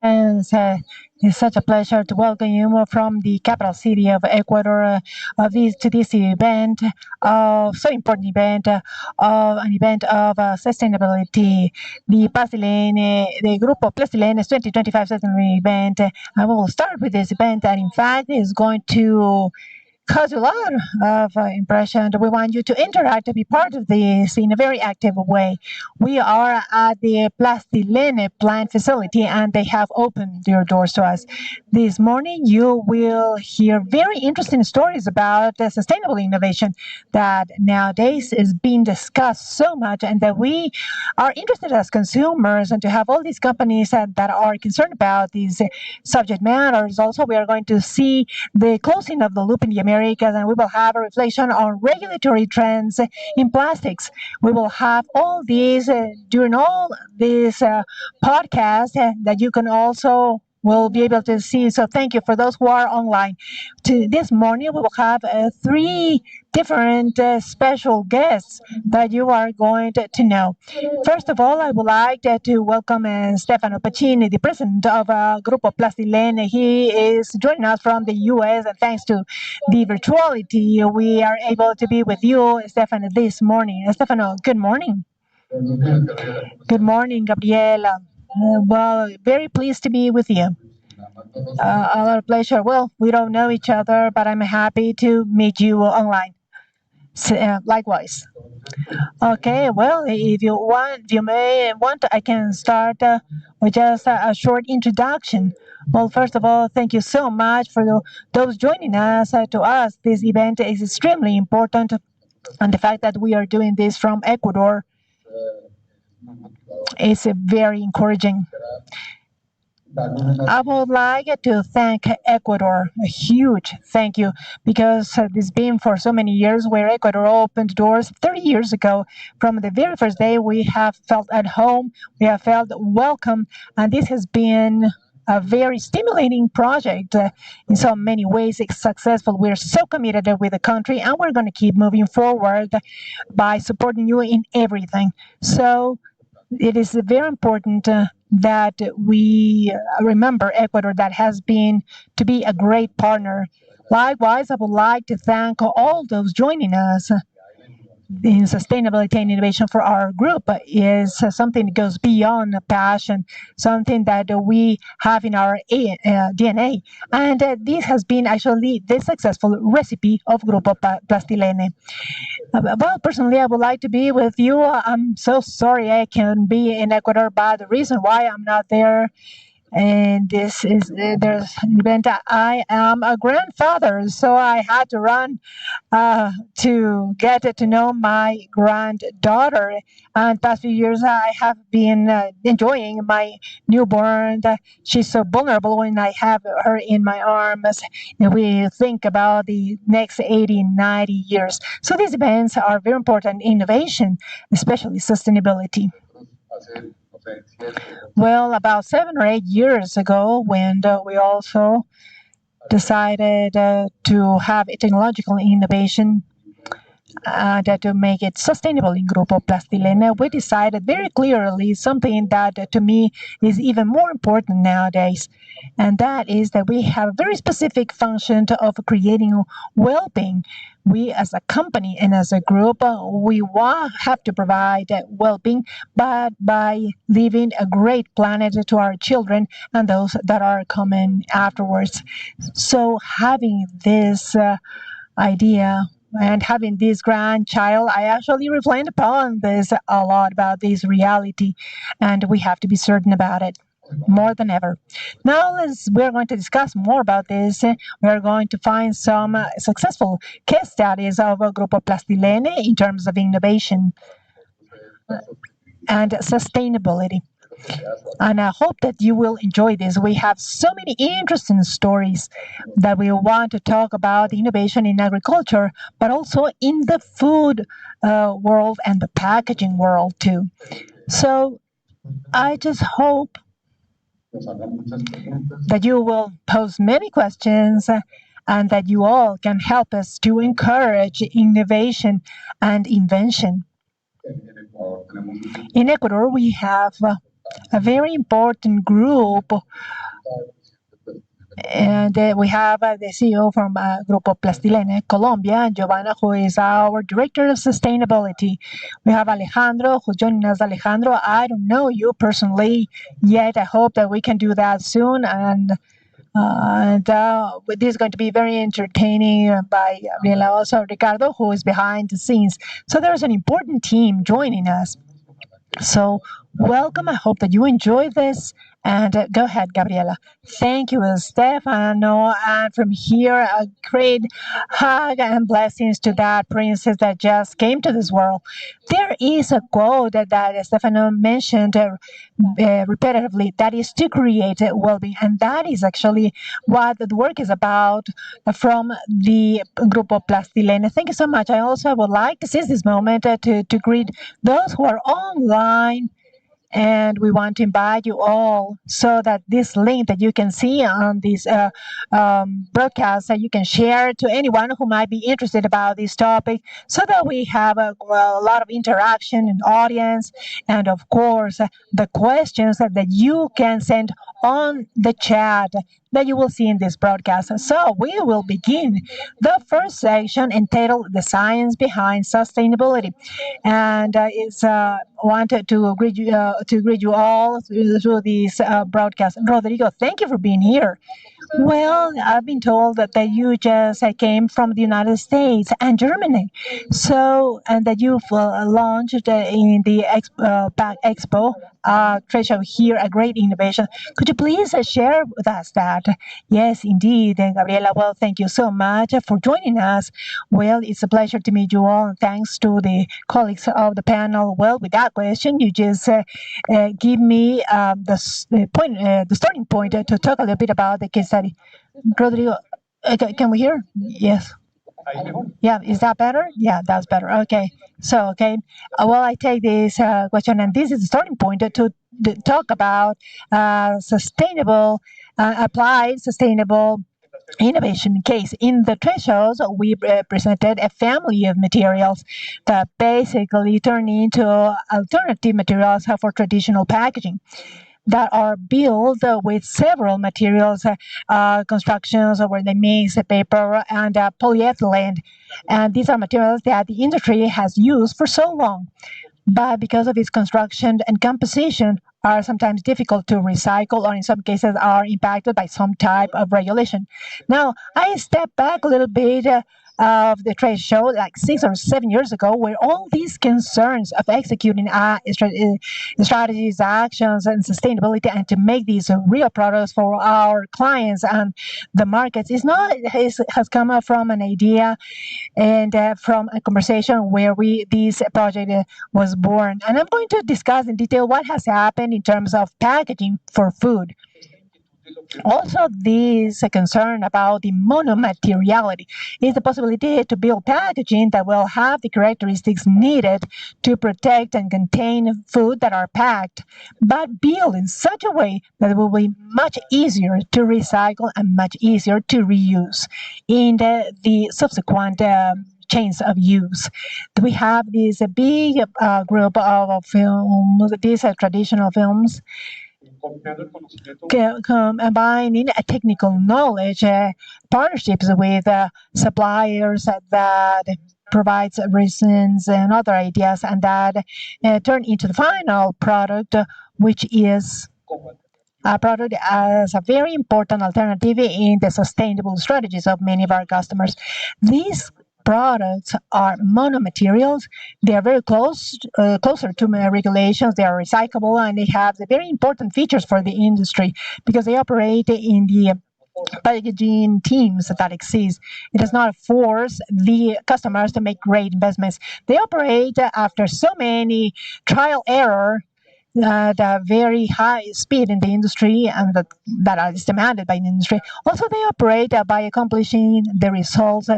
And it's such a pleasure to welcome you from the capital city of Ecuador to this event, so important event, of an event of sustainability. The group of Plastilene's 2025 sustainability event. I will start with this event that, in fact, is going to cause a lot of impression. We want you to interact, to be part of this in a very active way. We are at the Plastilene plant facility, and they have opened their doors to us. This morning, you will hear very interesting stories about sustainable innovation that nowadays is being discussed so much, and that we are interested as consumers, and to have all these companies that are concerned about these subject matters. Also, we are going to see the closing of the loop in the Americas, and we will have a reflection on regulatory trends in plastics. We will have all these during all these podcasts that you can also will be able to see. So thank you for those who are online. This morning, we will have three different special guests that you are going to know. First of all, I would like to welcome Stefano Pacini, the president of Gruppo Plastilene. He is joining us from the U.S., and thanks to the virtuality, we are able to be with you, Stefano, this morning. Stefano, good morning. Good morning, Gabriela. Well, very pleased to be with you. A lot of pleasure. Well, we don't know each other, but I'm happy to meet you online. So, likewise. Okay, well, if you may want, I can start with just a short introduction. Well, first of all, thank you so much for those joining us. To us, this event is extremely important, and the fact that we are doing this from Ecuador is very encouraging. I would like to thank Ecuador, a huge thank you, because this been for so many years where Ecuador opened doors 30 years ago. From the very first day, we have felt at home, we have felt welcome, and this has been a very stimulating project. In so many ways, it's successful. We're so committed with the country, and we're going to keep moving forward by supporting you in everything. So it is very important that we remember Ecuador, that has been to be a great partner. Likewise, I would like to thank all those joining us in sustainability and innovation. For our group is something that goes beyond passion, something that we have in our DNA. And this has been actually the successful recipe of Grupo Plastilene. Well, personally, I would like to be with you. I'm so sorry I can't be in Ecuador, but the reason why I'm not there, and this is there's an event. I am a grandfather, so I had to run to get to know my granddaughter. And past few years, I have been enjoying my newborn. She's so vulnerable when I have her in my arms. And we think about the next 80, 90 years. So these events are very important innovation, especially sustainability. Well, about 7 or 8 years ago, when we also decided to have a technological innovation to make it sustainable in Grupo Plastilene, we decided very clearly something that to me is even more important nowadays, and that is that we have a very specific function of creating well-being. We as a company and as a group, we have to provide well-being, but by leaving a great planet to our children and those that are coming afterwards. So having this idea and having this grandchild, I actually reflect upon this a lot, about this reality, and we have to be certain about it more than ever. Now we're going to discuss more about this. We're going to find some successful case studies of Grupo Plastilene in terms of innovation and sustainability. And I hope that you will enjoy this. We have so many interesting stories that we want to talk about innovation in agriculture, but also in the food world and the packaging world too. So I just hope that you will pose many questions and that you all can help us to encourage innovation and invention. In Ecuador, we have a very important group. And we have the CEO from Grupo Plastilene, Colombia, Giovanna, who is our Director of Sustainability. We have Alejandro, who's joining us. Alejandro, I don't know you personally yet. I hope that we can do that soon. And this is going to be very entertaining by Gabriela, also Ricardo, who is behind the scenes. So there's an important team joining us. So welcome. I hope that you enjoy this. And go ahead, Gabriela. Thank you, Stefano. And from here, a great hug and blessings to that princess that just came to this world. There is a quote that Stefano mentioned repetitively, that is to create well-being. And that is actually what the work is about from the Grupo Plastilene. Thank you so much. I also would like to seize this moment to greet those who are online, and we want to invite you all so that this link that you can see on this broadcast that you can share to anyone who might be interested about this topic, so that we have a lot of interaction in audience, and of course the questions that you can send on the chat that you will see in this broadcast. So we will begin the first section entitled "The Science Behind Sustainability," and it's wanted to greet you all through this broadcast. Rodrigo, thank you for being here. Well, I've been told that you just came from the United States and Germany, so and that you've launched in the Pack Expo trade show here a great innovation. Could you please share with us that? Yes, indeed, Gabriela. Well, thank you so much for joining us. Well, it's a pleasure to meet you all. And thanks to the colleagues of the panel. Well, with that question, you just give me the starting point to talk a little bit about the case study. Rodrigo, can we hear? Yes. Yeah, is that better? Yeah, that's better. Okay. So, okay. Well, I take this question, and this is the starting point to talk about sustainable, applied sustainable innovation case. In the trade shows, we presented a family of materials that basically turn into alternative materials for traditional packaging that are built with several materials, constructions where they mix paper and polyethylene. And these are materials that the industry has used for so long, but because of its construction and composition are sometimes difficult to recycle, or in some cases are impacted by some type of regulation. Now, I step back a little bit of the trade show like 6 or 7 years ago, where all these concerns of executing strategies, actions, and sustainability, and to make these real products for our clients and the markets is not has come up from an idea and from a conversation where this project was born. And I'm going to discuss in detail what has happened in terms of packaging for food. Also, this concern about the monomateriality is the possibility to build packaging that will have the characteristics needed to protect and contain food that are packed, but built in such a way that it will be much easier to recycle and much easier to reuse in the subsequent chains of use. We have this big group of films, these traditional films, combining a technical knowledge, partnerships with suppliers that provides reasons and other ideas, and that turn into the final product, which is a product as a very important alternative in the sustainable strategies of many of our customers. These products are monomaterials. They are very closer to regulations. They are recyclable, and they have the very important features for the industry because they operate in the packaging teams that exist. It does not force the customers to make great investments. They operate after so many trial error at a very high speed in the industry, and that is demanded by the industry. Also, they operate by accomplishing the results,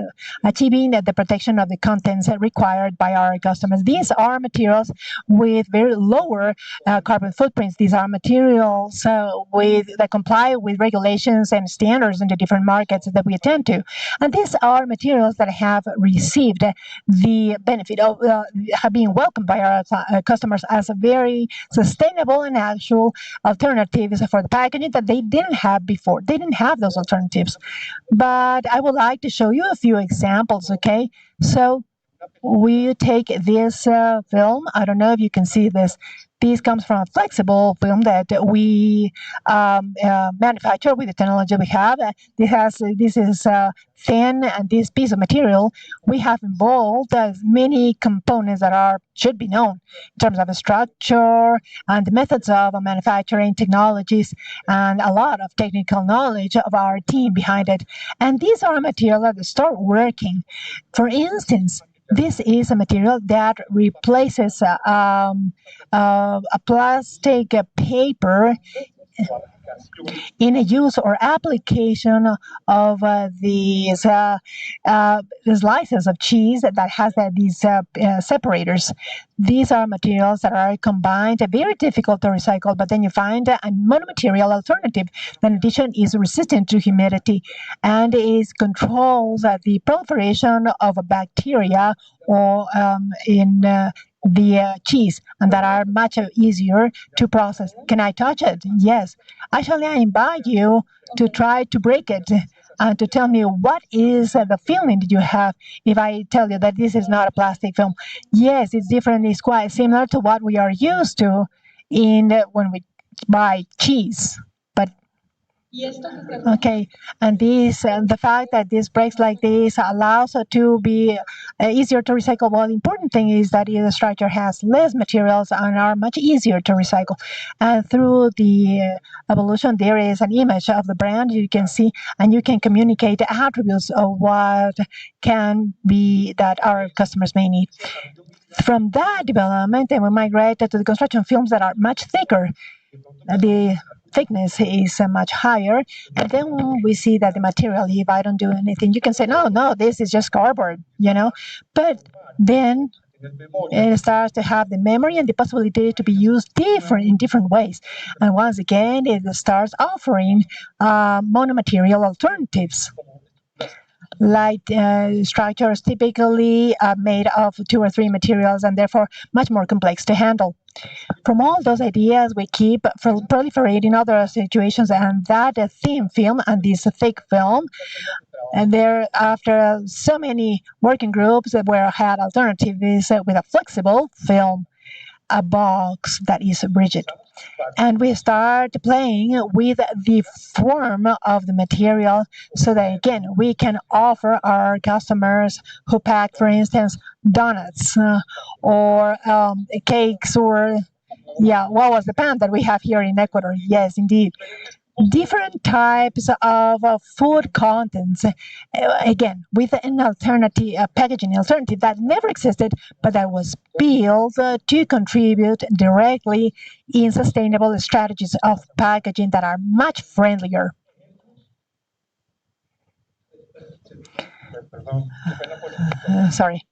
achieving the protection of the contents required by our customers. These are materials with very lower carbon footprints. These are materials that comply with regulations and standards in the different markets that we attend to. And these are materials that have received the benefit of have been welcomed by our customers as a very sustainable and actual alternatives for the packaging that they didn't have before. They didn't have those alternatives. But I would like to show you a few examples, okay? So we take this film. I don't know if you can see this. This comes from a flexible film that we manufacture with the technology we have. This is thin, and this piece of material we have involved many components that are should be known in terms of the structure and the methods of manufacturing technologies, and a lot of technical knowledge of our team behind it. And these are materials that start working. For instance, this is a material that replaces a plastic paper in a use or application of the slices of cheese that has these separators. These are materials that are combined, very difficult to recycle, but then you find a monomaterial alternative that in addition is resistant to humidity and is controls the proliferation of a bacteria or in the cheese, and that are much easier to process. Can I touch it? Yes. Actually, I invite you to try to break it and to tell me what is the feeling that you have if I tell you that this is not a plastic film. Yes, it's different. It's quite similar to what we are used to in when we buy cheese. But okay, and this the fact that this breaks like this allows it to be easier to recycle. Well, the important thing is that the structure has less materials and are much easier to recycle. And through the evolution, there is an image of the brand you can see, and you can communicate the attributes of what can be that our customers may need. From that development, then we migrate to the construction films that are much thicker. The thickness is much higher, and then we see that the material, if I don't do anything, you can say no, this is just cardboard. But then it starts to have the memory and the possibility to be used in different ways, and once again it starts offering monomaterial alternatives. Light structures typically made of two or three materials and therefore much more complex to handle. From all those ideas, we keep proliferating other situations, and that thin film and this thick film. And there, after so many working groups that were had alternatives with a flexible film, a box that is rigid. And we start playing with the form of the material so that again we can offer our customers who pack, for instance, donuts or cakes, or yeah, what was the pan that we have here in Ecuador? Yes, indeed, different types of food contents, again with an alternative packaging alternative that never existed but that was built to contribute directly in sustainable strategies of packaging that are much friendlier. Sorry.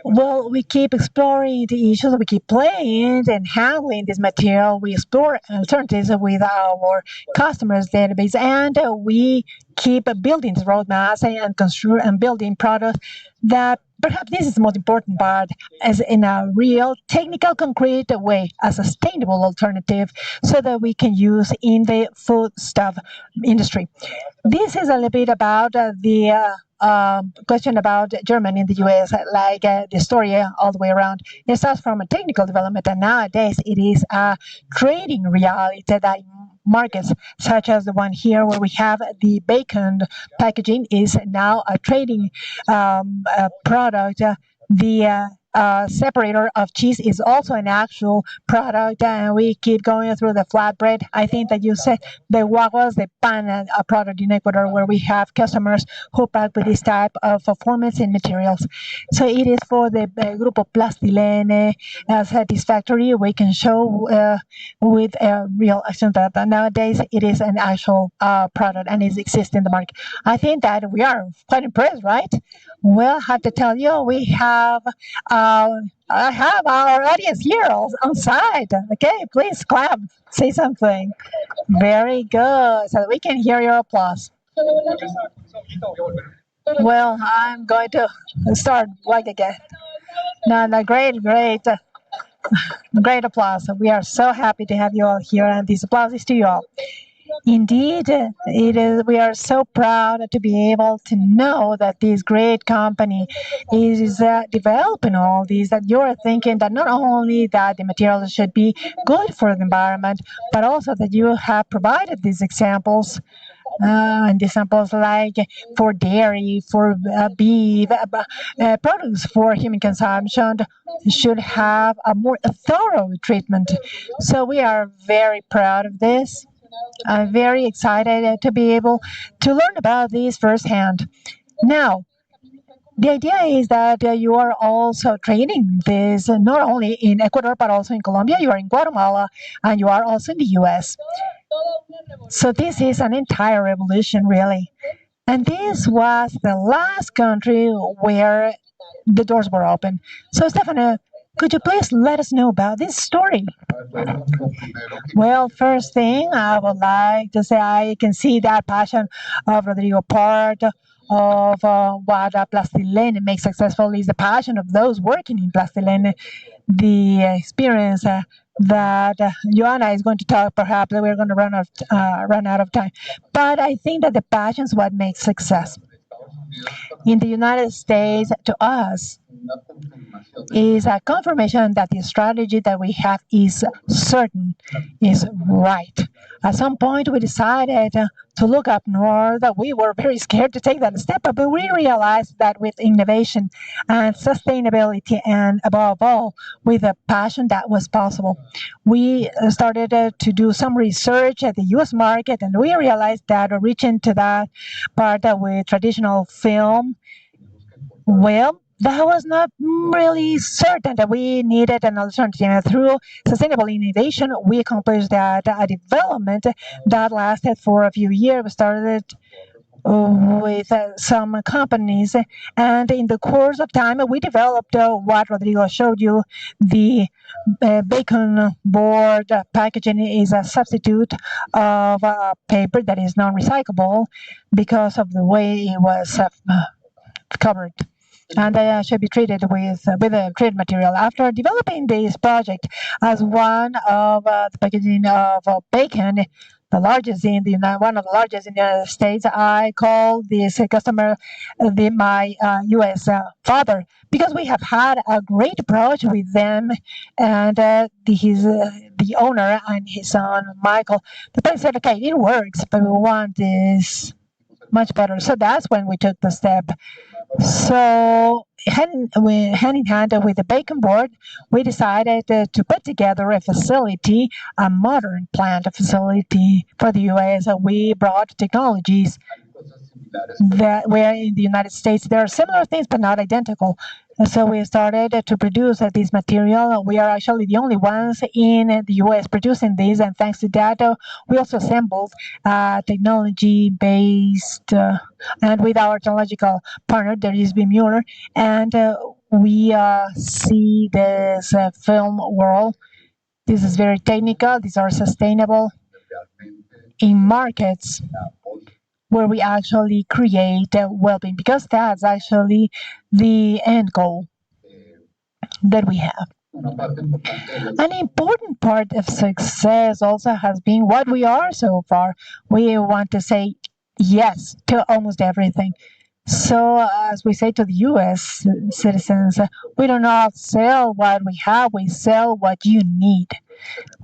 Well, we keep exploring the issues, we keep playing and handling this material. We explore alternatives with our customers' database, and we keep building the roadmaps and construct and building products that perhaps this is the most important part, as in a real technical, concrete way, a sustainable alternative, so that we can use in the food stuff industry. This is a little bit about the question about Germany and the US, like the story all the way around. It starts from a technical development, and nowadays it is a trading reality that markets such as the one here where we have the bacon packaging is now a trading product. The separator of cheese is also an actual product, and we keep going through the flatbread. I think that you said the guaguas, the pan, a product in Ecuador where we have customers who pack with this type of performance in materials. So it is for the Grupo Plastilene satisfactory. We can show with real action that nowadays it is an actual product and it exists in the market. I think that we are quite impressed, right? Well, I have to tell you, I have our audience here on site. Okay, please clap, say something. Very good, so that we can hear your applause. Well, I'm going to start like again. No, no, great, great. Great applause. We are so happy to have you all here, and this applause is to you all. Indeed, it is. We are so proud to be able to know that this great company is developing all these. That you are thinking that not only that the materials should be good for the environment, but also that you have provided these examples. And examples like for dairy, for beef, products for human consumption should have a more thorough treatment. So we are very proud of this. I'm very excited to be able to learn about this firsthand. Now, the idea is that you are also training this not only in Ecuador but also in Colombia. You are in Guatemala and you are also in the US. So this is an entire revolution, really. And this was the last country where the doors were open. So, Stefano, could you please let us know about this story? Well, first thing I would like to say, I can see that passion of Rodrigo part of what Plastilene makes successful is the passion of those working in Plastilene, the experience that Joanna is going to talk. Perhaps we're going to run out of time, but I think that the passion is what makes success. In the United States, to us, is a confirmation that the strategy that we have is certain, is right. At some point, we decided to look up north. We were very scared to take that step, but we realized that with innovation and sustainability, and above all, with a passion, that was possible. We started to do some research at the US market, and we realized that reaching to that part with traditional film, well, that was not really certain that we needed an alternative. Through sustainable innovation, we accomplished that a development that lasted for a few years. We started with some companies, and in the course of time, we developed what Rodrigo showed you. The bacon board packaging is a substitute of paper that is non-recyclable because of the way it was covered, and they should be treated with a treated material. After developing this project as one of the packaging of bacon, the largest in the one of the largest in the United States, I call this customer my U.S. Father, because we have had a great approach with them, and the owner and his son Michael. The person said, "Okay, it works, but we want this much better." So that's when we took the step. So, hand in hand with the bacon board, we decided to put together a facility, a modern plant facility for the US. We brought technologies that where in the United States there are similar things but not identical. So we started to produce this material. We are actually the only ones in the US producing this, and thanks to that, we also assembled technology based and with our technological partner, there is B. Mueller, and we see this film world. This is very technical. These are sustainable in markets where we actually create well-being, because that's actually the end goal that we have. An important part of success also has been what we are so far. We want to say yes to almost everything. So, as we say to the US citizens, we do not sell what we have, we sell what you need.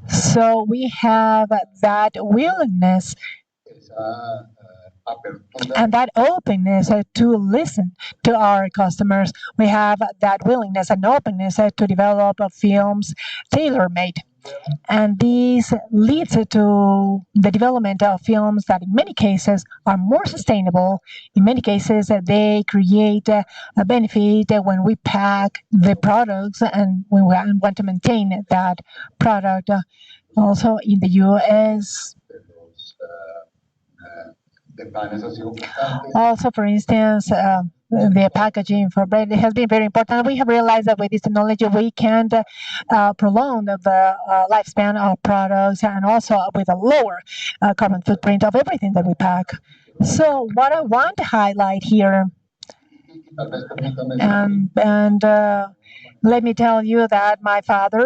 So, we have that willingness and that openness to listen to our customers. We have that willingness and openness to develop films tailor made. And this leads to the development of films that in many cases are more sustainable. In many cases, they create a benefit when we pack the products and we want to maintain that product. Also in the US, also, for instance, the packaging for bread has been very important. We have realized that with this technology, we can prolong the lifespan of products, and also with a lower carbon footprint of everything that we pack. So, what I want to highlight here, and Let me tell you that my father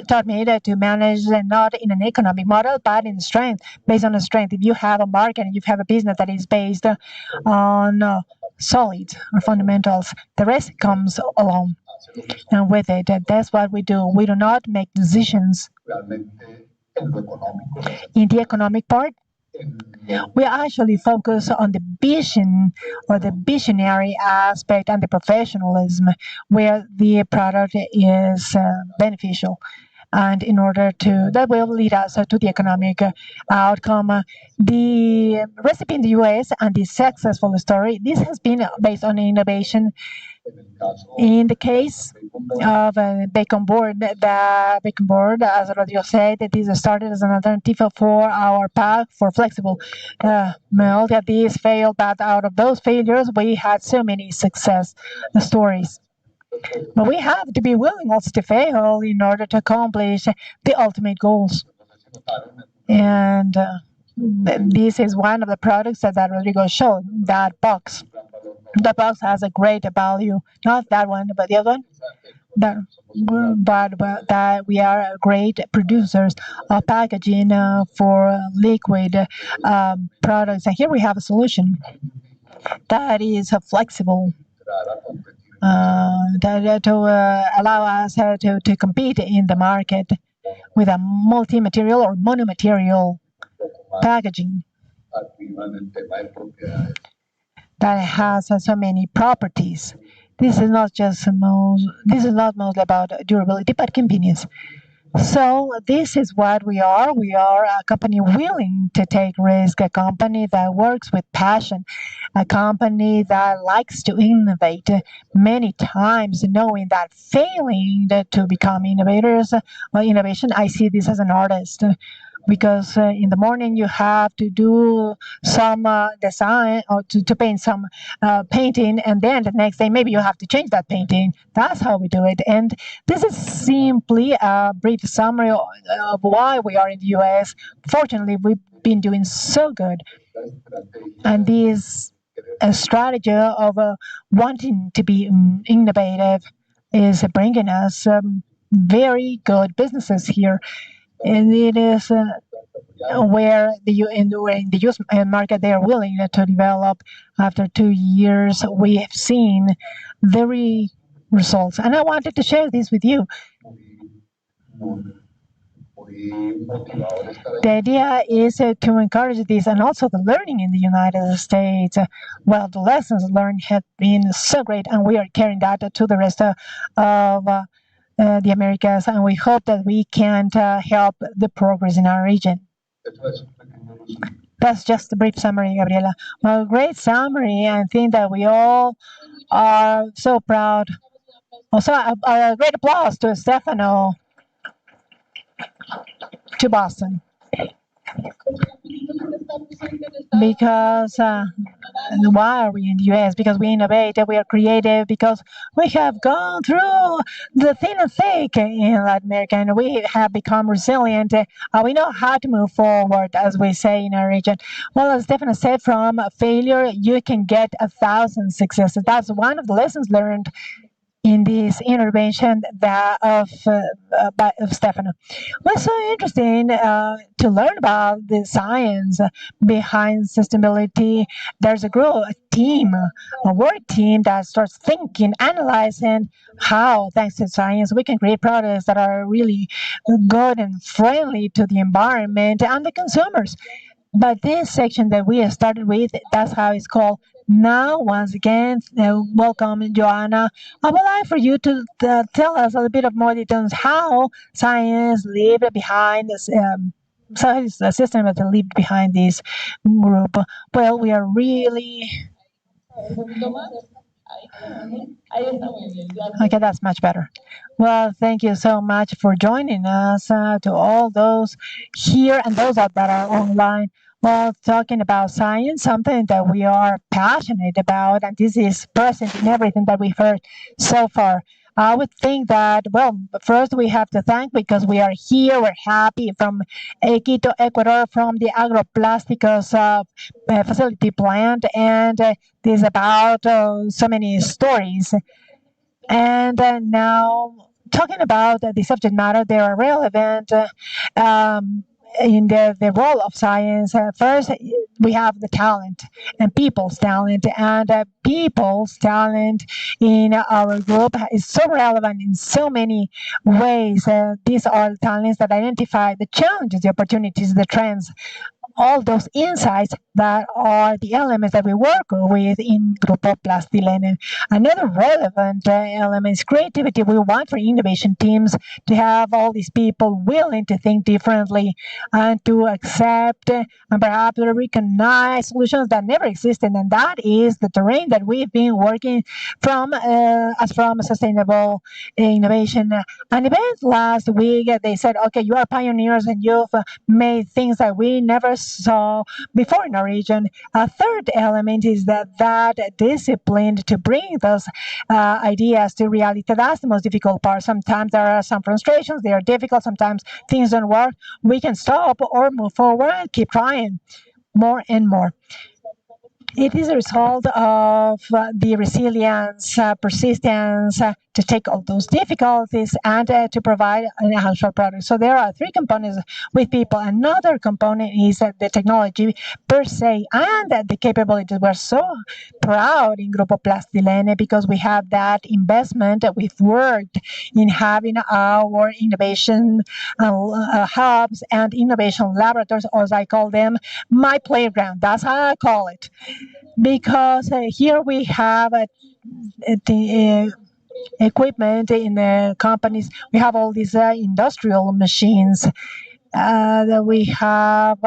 taught me that to manage not in an economic model but in strength, based on the strength. If you have a market and you have a business that is based on solid or fundamentals, the rest comes along. And with it, that's what we do. We do not make decisions in the economic part. We actually focus on the vision or the visionary aspect and the professionalism where the product is beneficial. And in order to, that will lead us to the economic outcome. The recipe in the US and the successful story, this has been based on innovation. In the case of bacon board, the bacon board, as Rodrigo said, that this started as an alternative for our pack for flexible milk. That these failed, but out of those failures, we had so many success stories. But we have to be willing also to fail in order to accomplish the ultimate goals. And this is one of the products that Rodrigo showed, that box. The box has a great value, not that one, but the other one. That, but that we are great producers of packaging for liquid products. And here we have a solution that is flexible, to allow us to compete in the market with a multi-material or monomaterial packaging that has so many properties. This is not mostly about durability, but convenience. So this is what we are. We are a company willing to take risk, a company that works with passion, a company that likes to innovate many times, knowing that failing to become innovators or innovation, I see this as an artist. Because in the morning you have to do some design or to paint some painting, and then the next day maybe you have to change that painting. That's how we do it. And this is simply a brief summary of why we are in the US. Fortunately, we've been doing so good. And this strategy of wanting to be innovative is bringing us very good businesses here. And it is where in the US market they are willing to develop. After 2 years, we have seen the results. And I wanted to share this with you. The idea is to encourage this and also the learning in the United States. Well, the lessons learned have been so great, and we are carrying that to the rest of the Americas, and we hope that we can help the progress in our region. That's just a brief summary, Gabriela. Well, great summary. I think that we all are so proud. Also, a great applause to Stefano, to Boston. Because why are we in the US? Because we innovate, we are creative, because we have gone through the thin and thick in Latin America, and we have become resilient. We know how to move forward, as we say in our region. Well, as Stefano said, from failure, you can get 1,000 successes. That's one of the lessons learned in this intervention of Stefano. It was so interesting to learn about the science behind sustainability. There's a team, a work team that starts thinking, analyzing how, thanks to science, we can create products that are really good and friendly to the environment and the consumers. But this section that we started with, that's how it's called. Now, once again, welcome, Joanna. I would like for you to tell us a little bit of more details how science lived behind this. Science system that lived behind this group. Well, we are really. Okay, that's much better. Well, thank you so much for joining us, to all those here and those that are online. Well, talking about science, something that we are passionate about, and this is present in everything that we've heard so far. I would think that, well, first we have to thank because we are here, we're happy from Quito, Ecuador, from the Agroplásticos facility plant, and this is about so many stories. And now, talking about the subject matter, they are relevant in the role of science. First, we have the talent and people's talent, and people's talent in our group is so relevant in so many ways. These are talents that identify the challenges, the opportunities, the trends, all those insights that are the elements that we work with in Grupo Plastilene. Another relevant element is creativity. We want for innovation teams to have all these people willing to think differently and to accept and perhaps recognize solutions that never existed. And that is the terrain that we've been working from as from sustainable innovation. An event last week, they said, okay, you are pioneers and you've made things that we never saw before in our region. A third element is that discipline to bring those ideas to reality. That's the most difficult part. Sometimes there are some frustrations, they are difficult, sometimes things don't work. We can stop or move forward and keep trying more and more. It is a result of the resilience, persistence to take all those difficulties and to provide an actual product. So there are three components with people. Another component is the technology per se and the capabilities. We're so proud in Grupo Plastilene because we have that investment. We've worked in having our innovation hubs and innovation laboratories, as I call them, my playground. That's how I call it, because here we have the equipment in the companies. We have all these industrial machines. That we have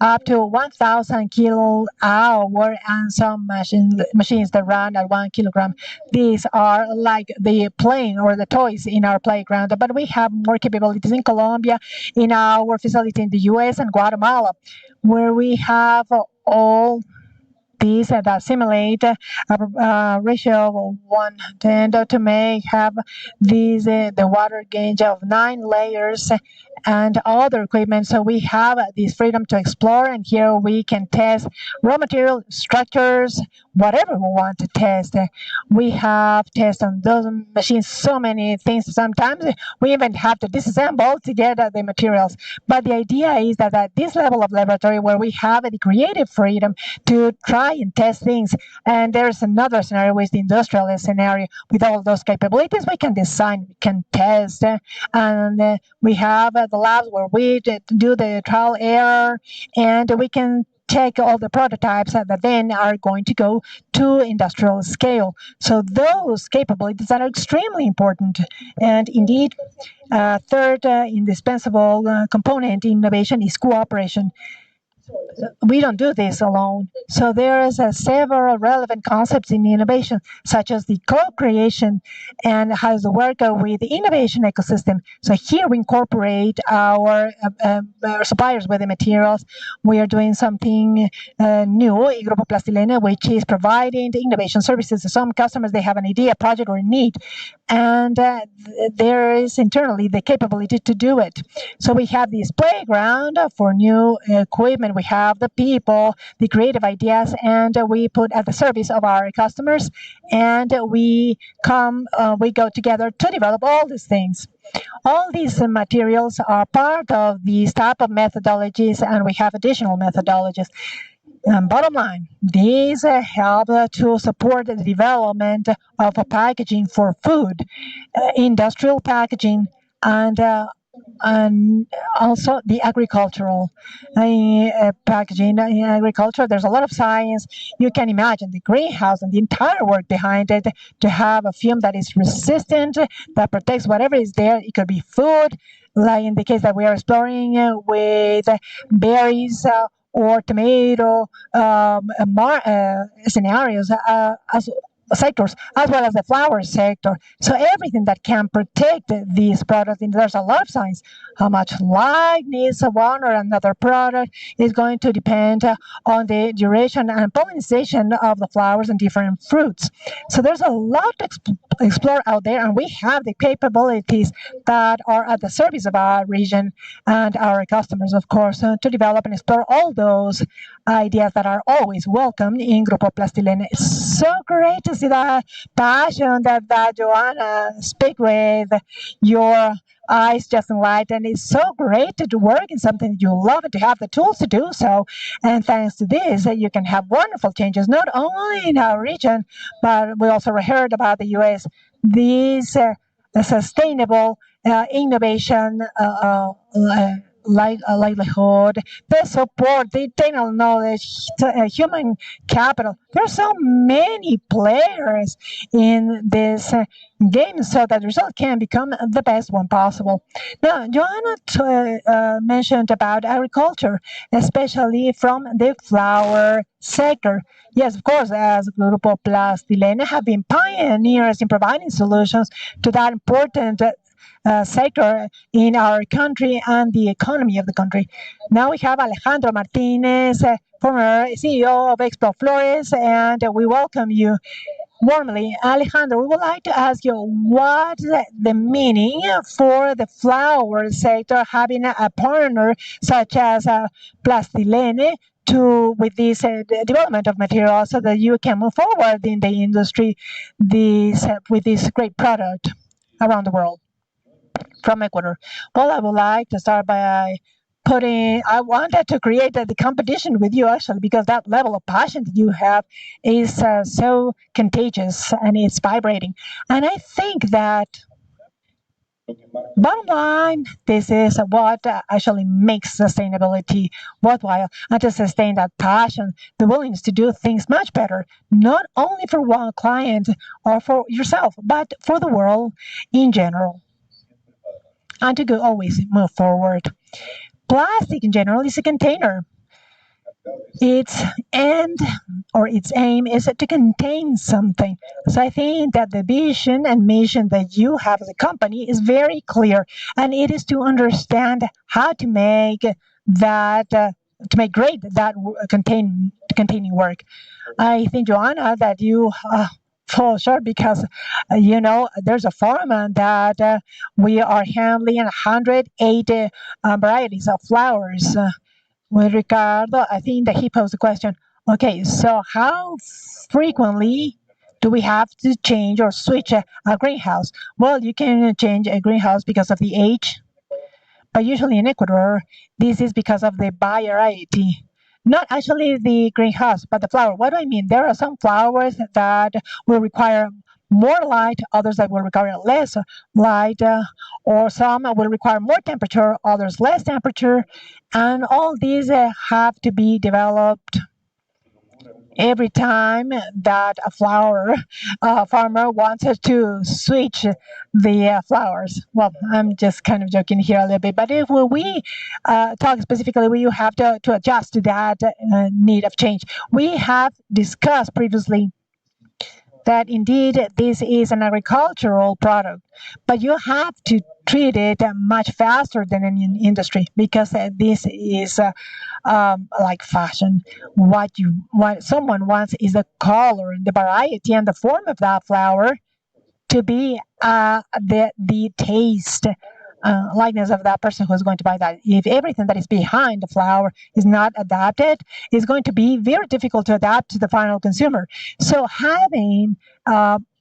up to 1,000 kilo hour and some machines that run at 1 kilogram. These are like the plane or the toys in our playground, but we have more capabilities in Colombia, in our facility in the US and Guatemala, where we have all these that simulate a ratio of 1:10 to make have these the water gauge of 9 layers and other equipment. So we have this freedom to explore, and here we can test raw material structures, whatever we want to test. We have tests on those machines, so many things. Sometimes we even have to disassemble together the materials. But the idea is that at this level of laboratory, where we have the creative freedom to try and test things, and there's another scenario with the industrial scenario. With all those capabilities, we can design, we can test, and we have the labs where we do the trial error, and we can take all the prototypes that then are going to go to industrial scale. So those capabilities are extremely important. And indeed, third indispensable component in innovation is cooperation. We don't do this alone. So there is several relevant concepts in innovation, such as the co-creation and how to work with the innovation ecosystem. So here we incorporate our suppliers with the materials. We are doing something new in Grupo Plastilene, which is providing the innovation services to some customers. They have an idea, project, or need, and there is internally the capability to do it. So we have this playground for new equipment. We have the people, the creative ideas, and we put at the service of our customers. And we go together to develop all these things. All these materials are part of these type of methodologies, and we have additional methodologies. Bottom line, these help to support the development of packaging for food, industrial packaging, and also the agricultural packaging. In agriculture, there's a lot of science. You can imagine the greenhouse and the entire work behind it to have a film that is resistant, that protects whatever is there. It could be food, like in the case that we are exploring with berries or tomato scenarios as sectors, as well as the flower sector. So everything that can protect these products, and there's a lot of science. How much light needs one or another product is going to depend on the duration and pollination of the flowers and different fruits. So there's a lot to explore out there, and we have the capabilities that are at the service of our region and our customers, of course, to develop and explore all those ideas that are always welcome in Grupo Plastilene. It's so great to can see the passion that Joanna speak with your eyes just in light, and it's so great to work in something you love and to have the tools to do so. And thanks to this, you can have wonderful changes not only in our region, but we also heard about the U.S. These sustainable innovation like livelihood, the support, the technical knowledge, human capital. There are so many players in this game so that the result can become the best one possible. Now, Joanna mentioned about agriculture, especially from the flower sector. Yes, of course, as Grupo Plastilene have been pioneers in providing solutions to that important sector in our country and the economy of the country. Now we have Alejandro Martinez, former CEO of Expo Flores, and we welcome you warmly. Alejandro, we would like to ask you what the meaning for the flower sector having a partner such as Plastilene to with this development of materials so that you can move forward in the industry with this great product around the world from Ecuador. Well, I would like to start by I wanted to create the competition with you actually because that level of passion that you have is so contagious and it's vibrating. And I think that bottom line, this is what actually makes sustainability worthwhile and to sustain that passion, the willingness to do things much better, not only for one client or for yourself, but for the world in general. And to go always move forward. Plastic in general is a container. Its end or its aim is to contain something. So I think that the vision and mission that you have as a company is very clear, and it is to understand how to make that to make great that containing work. I think, Joanna, that you fall short because there's a farm that we are handling 180 varieties of flowers. With Ricardo, I think that he posed a question. Okay, so how frequently do we have to change or switch a greenhouse? Well, you can change a greenhouse because of the age, but usually in Ecuador, this is because of the variety. Not actually the greenhouse, but the flower. What do I mean? There are some flowers that will require more light, others that will require less light, or some will require more temperature, others less temperature. And all these have to be developed every time that a flower farmer wants to switch the flowers. Well, I'm just kind of joking here a little bit, but if we talk specifically, we have to adjust to that need of change. We have discussed previously that indeed this is an agricultural product, but you have to treat it much faster than an industry because this is like fashion. What someone wants is the color, the variety, and the form of that flower to be the taste likeness of that person who's going to buy that. If everything that is behind the flower is not adapted, it's going to be very difficult to adapt to the final consumer. So having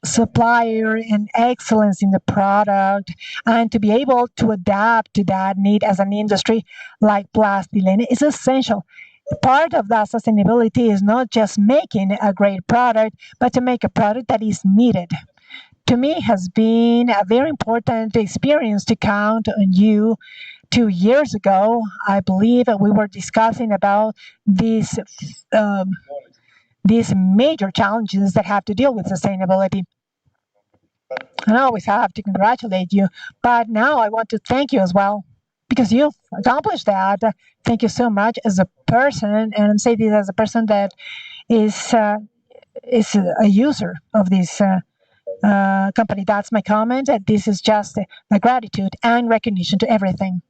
supplier and excellence in the product and to be able to adapt to that need as an industry like Plastilene is essential. Part of that sustainability is not just making a great product, but to make a product that is needed. To me, has been a very important experience to count on you. 2 years ago, I believe we were discussing about these major challenges that have to deal with sustainability. And I always have to congratulate you. But now I want to thank you as well because you've accomplished that. Thank you so much as a person, and I'm saying this as a person that is a user of this company. That's my comment. This is just a gratitude and recognition to everything.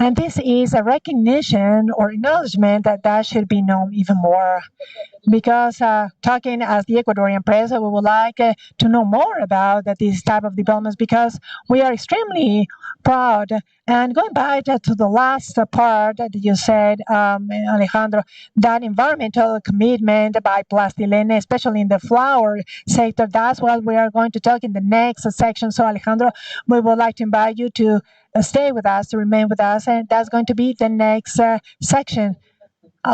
And this is a recognition or acknowledgement that that should be known even more. Because talking as the Ecuadorian press, we would like to know more about this type of developments because we are extremely proud. And going back to the last part that you said, Alejandro, that environmental commitment by Plastilene, especially in the flower sector, that's what we are going to talk in the next section. So, Alejandro, we would like to invite you to stay with us, to remain with us, and that's going to be the next section.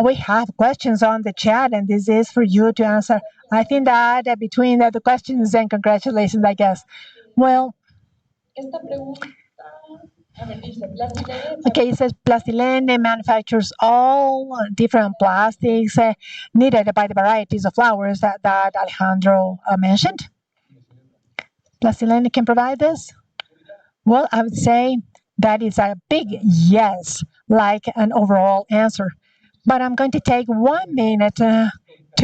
We have questions on the chat, and this is for you to answer. I think that between the questions and congratulations, I guess. Well, okay, it says Plastilene manufactures all different plastics needed by the varieties of flowers that Alejandro mentioned. Plastilene can provide this? Well, I would say that is a big yes, like an overall answer. But I'm going to take 1 minute to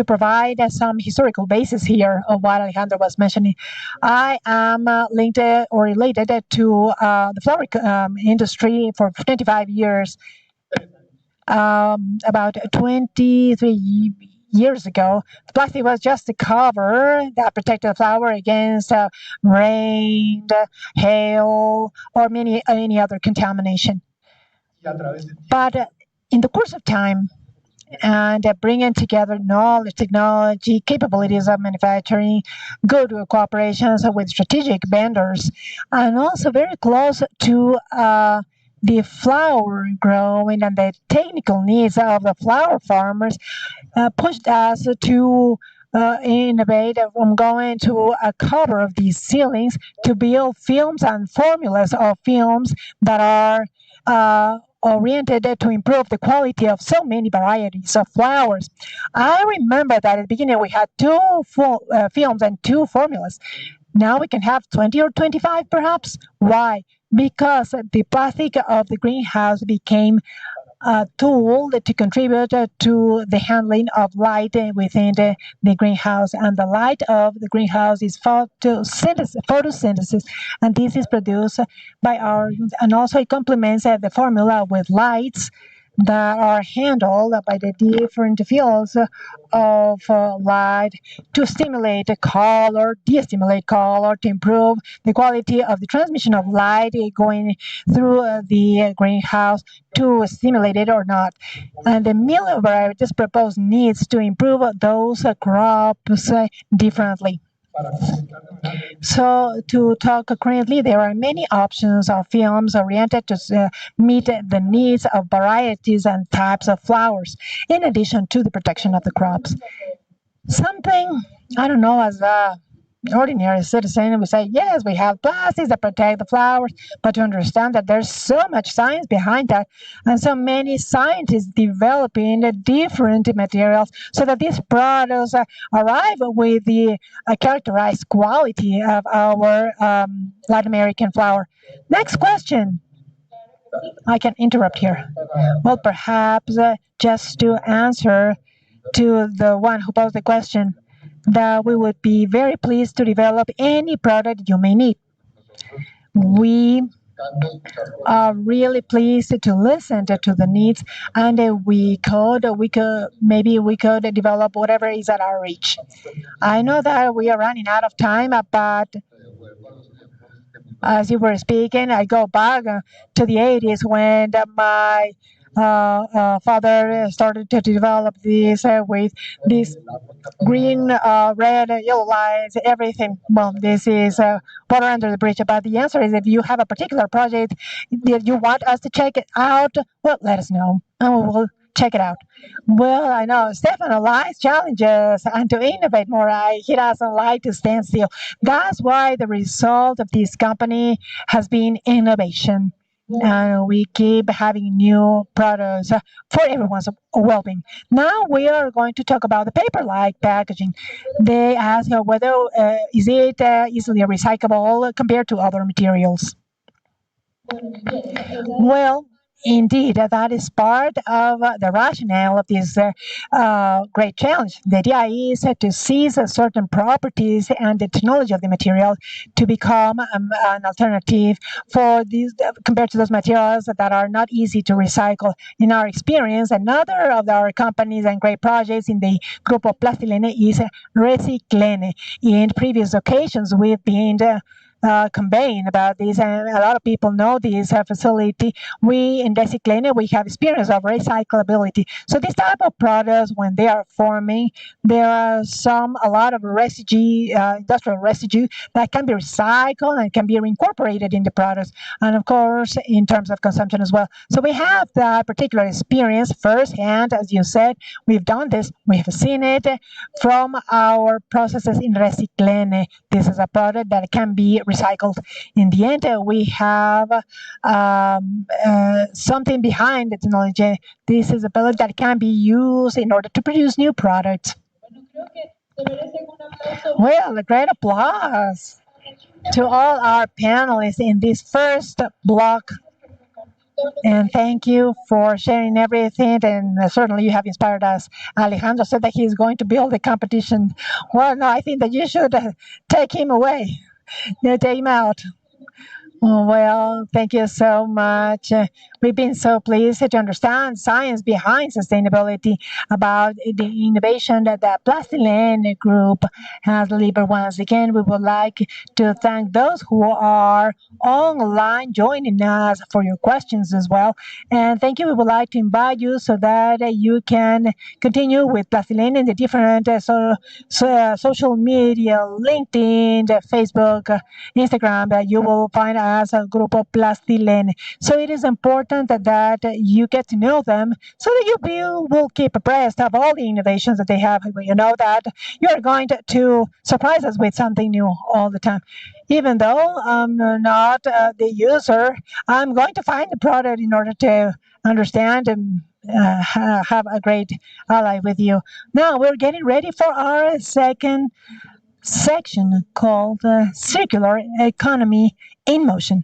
provide some historical basis here of what Alejandro was mentioning. I am linked or related to the flower industry for 25 years. About 23 years ago, the plastic was just a cover that protected the flower against rain, hail, or any other contamination. But in the course of time, and bringing together knowledge, technology, capabilities of manufacturing, good cooperations with strategic vendors, and also very close to the flower growing and the technical needs of the flower farmers pushed us to innovate from going to a cover of these ceilings to build films and formulas of films that are oriented to improve the quality of so many varieties of flowers. I remember that at the beginning we had two films and two formulas. Now we can have 20 or 25 perhaps. Why? Because the plastic of the greenhouse became a tool to contribute to the handling of light within the greenhouse. And the light of the greenhouse is photosynthesis, and this is produced by our, and also it complements the formula with lights that are handled by the different fields of light to stimulate color, de-stimulate color, to improve the quality of the transmission of light going through the greenhouse to stimulate it or not. And the million varieties proposed needs to improve those crops differently. So, to talk currently, there are many options of films oriented to meet the needs of varieties and types of flowers, in addition to the protection of the crops. Something, I don't know, as a ordinary citizen, we say, yes, we have plastics that protect the flowers, but to understand that there's so much science behind that, and so many scientists developing different materials so that these products arrive with the characterized quality of our Latin American flower. Next question. I can interrupt here. Well, perhaps just to answer to the one who posed the question, that we would be very pleased to develop any product you may need. We are really pleased to listen to the needs, and maybe we could develop whatever is at our reach. I know that we are running out of time, but as you were speaking, I go back to the 80s when my father started to develop this with this green, red, yellow lights, everything. Well, this is water under the bridge. But the answer is if you have a particular project that you want us to check it out, well, let us know and we will check it out. Well, I know Stefano likes challenges and to innovate more. He doesn't like to stand still. That's why the result of this company has been innovation. And we keep having new products for everyone's well-being. Now we are going to talk about the paper-like packaging. They ask whether is it easily recyclable compared to other materials. Well, indeed, that is part of the rationale of this great challenge. The idea is to seize certain properties and the technology of the material to become an alternative for these compared to those materials that are not easy to recycle. In our experience, another of our companies and great projects in the group of Plastilene is Reciclene. In previous occasions, we've been conveying about this, and a lot of people know this facility. We in Reciclene, we have experience of recyclability. So this type of products, when they are forming, there are a lot of residue, industrial residue that can be recycled and can be reincorporated in the products, and of course in terms of consumption as well. So we have that particular experience firsthand. As you said, we've done this, we have seen it from our processes in Reciclene. This is a product that can be recycled. In the end, we have something behind the technology. This is a product that can be used in order to produce new products. Well, a great applause to all our panelists in this first block. And thank you for sharing everything. And certainly you have inspired us. Alejandro said that he's going to build a competition. Well, no, I think that you should take him away. Take him out. Well, thank you so much. We've been so pleased to understand science behind sustainability, about the innovation that the Plastilene Group has delivered. Once again, we would like to thank those who are online joining us for your questions as well. And thank you. We would like to invite you so that you can continue with Plastilene in the different social media, LinkedIn, Facebook, Instagram, that you will find as a group of Plastilene. So it is important that you get to know them so that you will keep abreast of all the innovations that they have. You know that you're going to surprise us with something new all the time. Even though I'm not the user, I'm going to find the product in order to understand and have a great ally with you. Now we're getting ready for our second section called Circular Economy in Motion.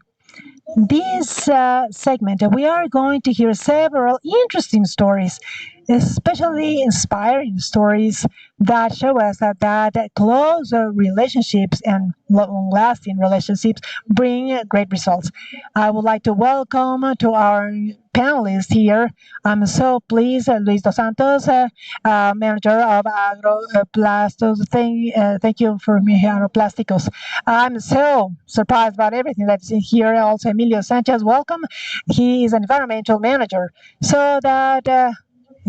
This segment, we are going to hear several interesting stories, especially inspiring stories that show us that close relationships and long-lasting relationships bring great results. I would like to welcome to our panelists here. I'm so pleased, Luis Dos Santos, manager of Agroplastos. Thank you for me, Agroplásticos. I'm so surprised about everything that's in here. Also, Emilio Sanchez, welcome. He is an environmental manager, so that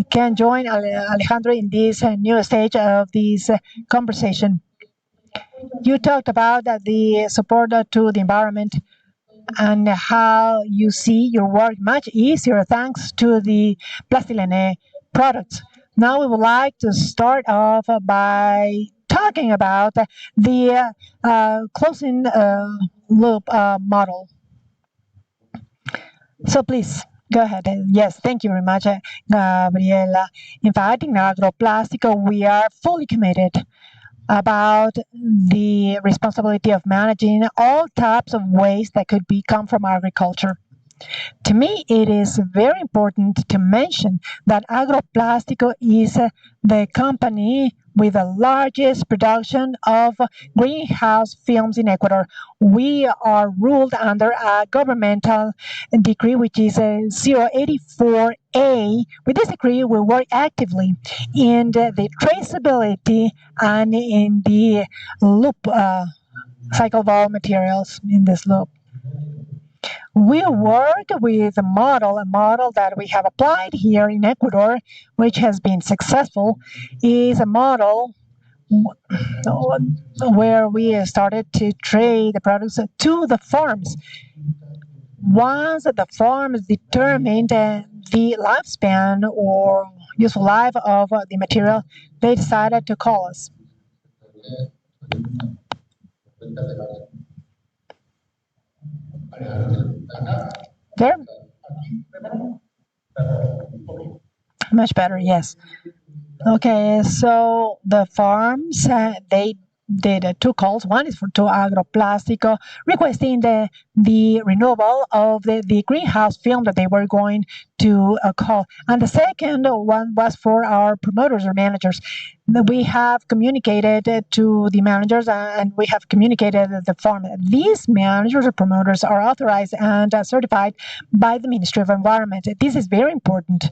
can join Alejandro in this new stage of this conversation. You talked about the support to the environment and how you see your work much easier thanks to the Plastilene products. Now we would like to start off by talking about the closing loop model. So please, go ahead. Yes, thank you very much, Gabriela. In fact, in Agroplastico, we are fully committed about the responsibility of managing all types of waste that could come from agriculture. To me, it is very important to mention that Agroplastico is the company with the largest production of greenhouse films in Ecuador. We are ruled under a governmental decree, which is 084A. With this decree, we work actively in the traceability and in the loop cycle of all materials in this loop. We work with a model that we have applied here in Ecuador, which has been successful, is a model where we started to trade the products to the farms. Once the farms determined the lifespan or useful life of the material, they decided to call us. There? Much better, yes. Okay, so the farms, they did two calls. One is to Agroplástico, requesting the removal of the greenhouse film that they were going to call. And the second one was for our promoters or managers. We have communicated to the managers and we have communicated the farm. These managers or promoters are authorized and certified by the Ministry of Environment. This is very important.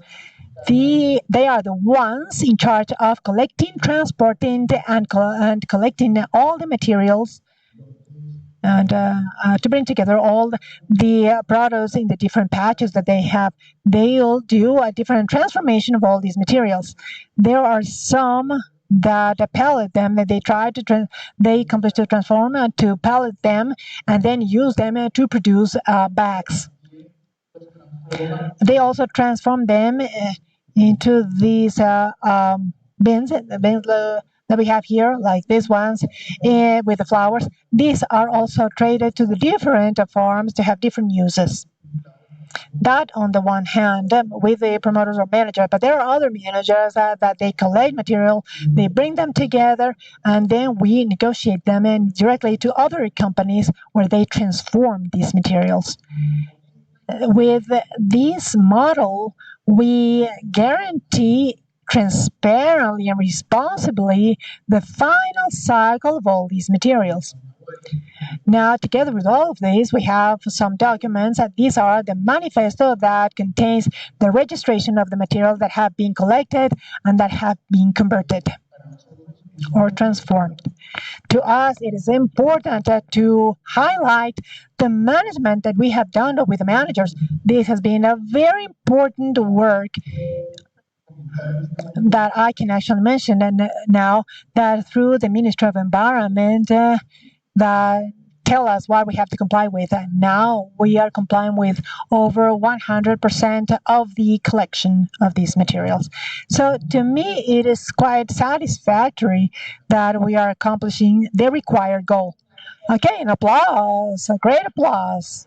They are the ones in charge of collecting, transporting, and collecting all the materials and to bring together all the products in the different patches that they have. They'll do a different transformation of all these materials. There are some that pallet them, that they try to they accomplish to transform to pallet them and then use them to produce bags. They also transform them into these bins, that we have here, like these ones with the flowers. These are also traded to the different farms to have different uses. That on the one hand with the promoters or manager, but there are other managers that they collect material, they bring them together, and then we negotiate them in directly to other companies where they transform these materials. With this model, we guarantee transparently and responsibly the final cycle of all these materials. Now, together with all of these, we have some documents, and these are the manifesto that contains the registration of the materials that have been collected and that have been converted or transformed. To us, it is important to highlight the management that we have done with the managers. This has been a very important work that I can actually mention, and now that through the Ministry of Environment that tell us what we have to comply with. And now we are complying with over 100% of the collection of these materials. So to me, it is quite satisfactory that we are accomplishing the required goal. Okay, an applause, a great applause.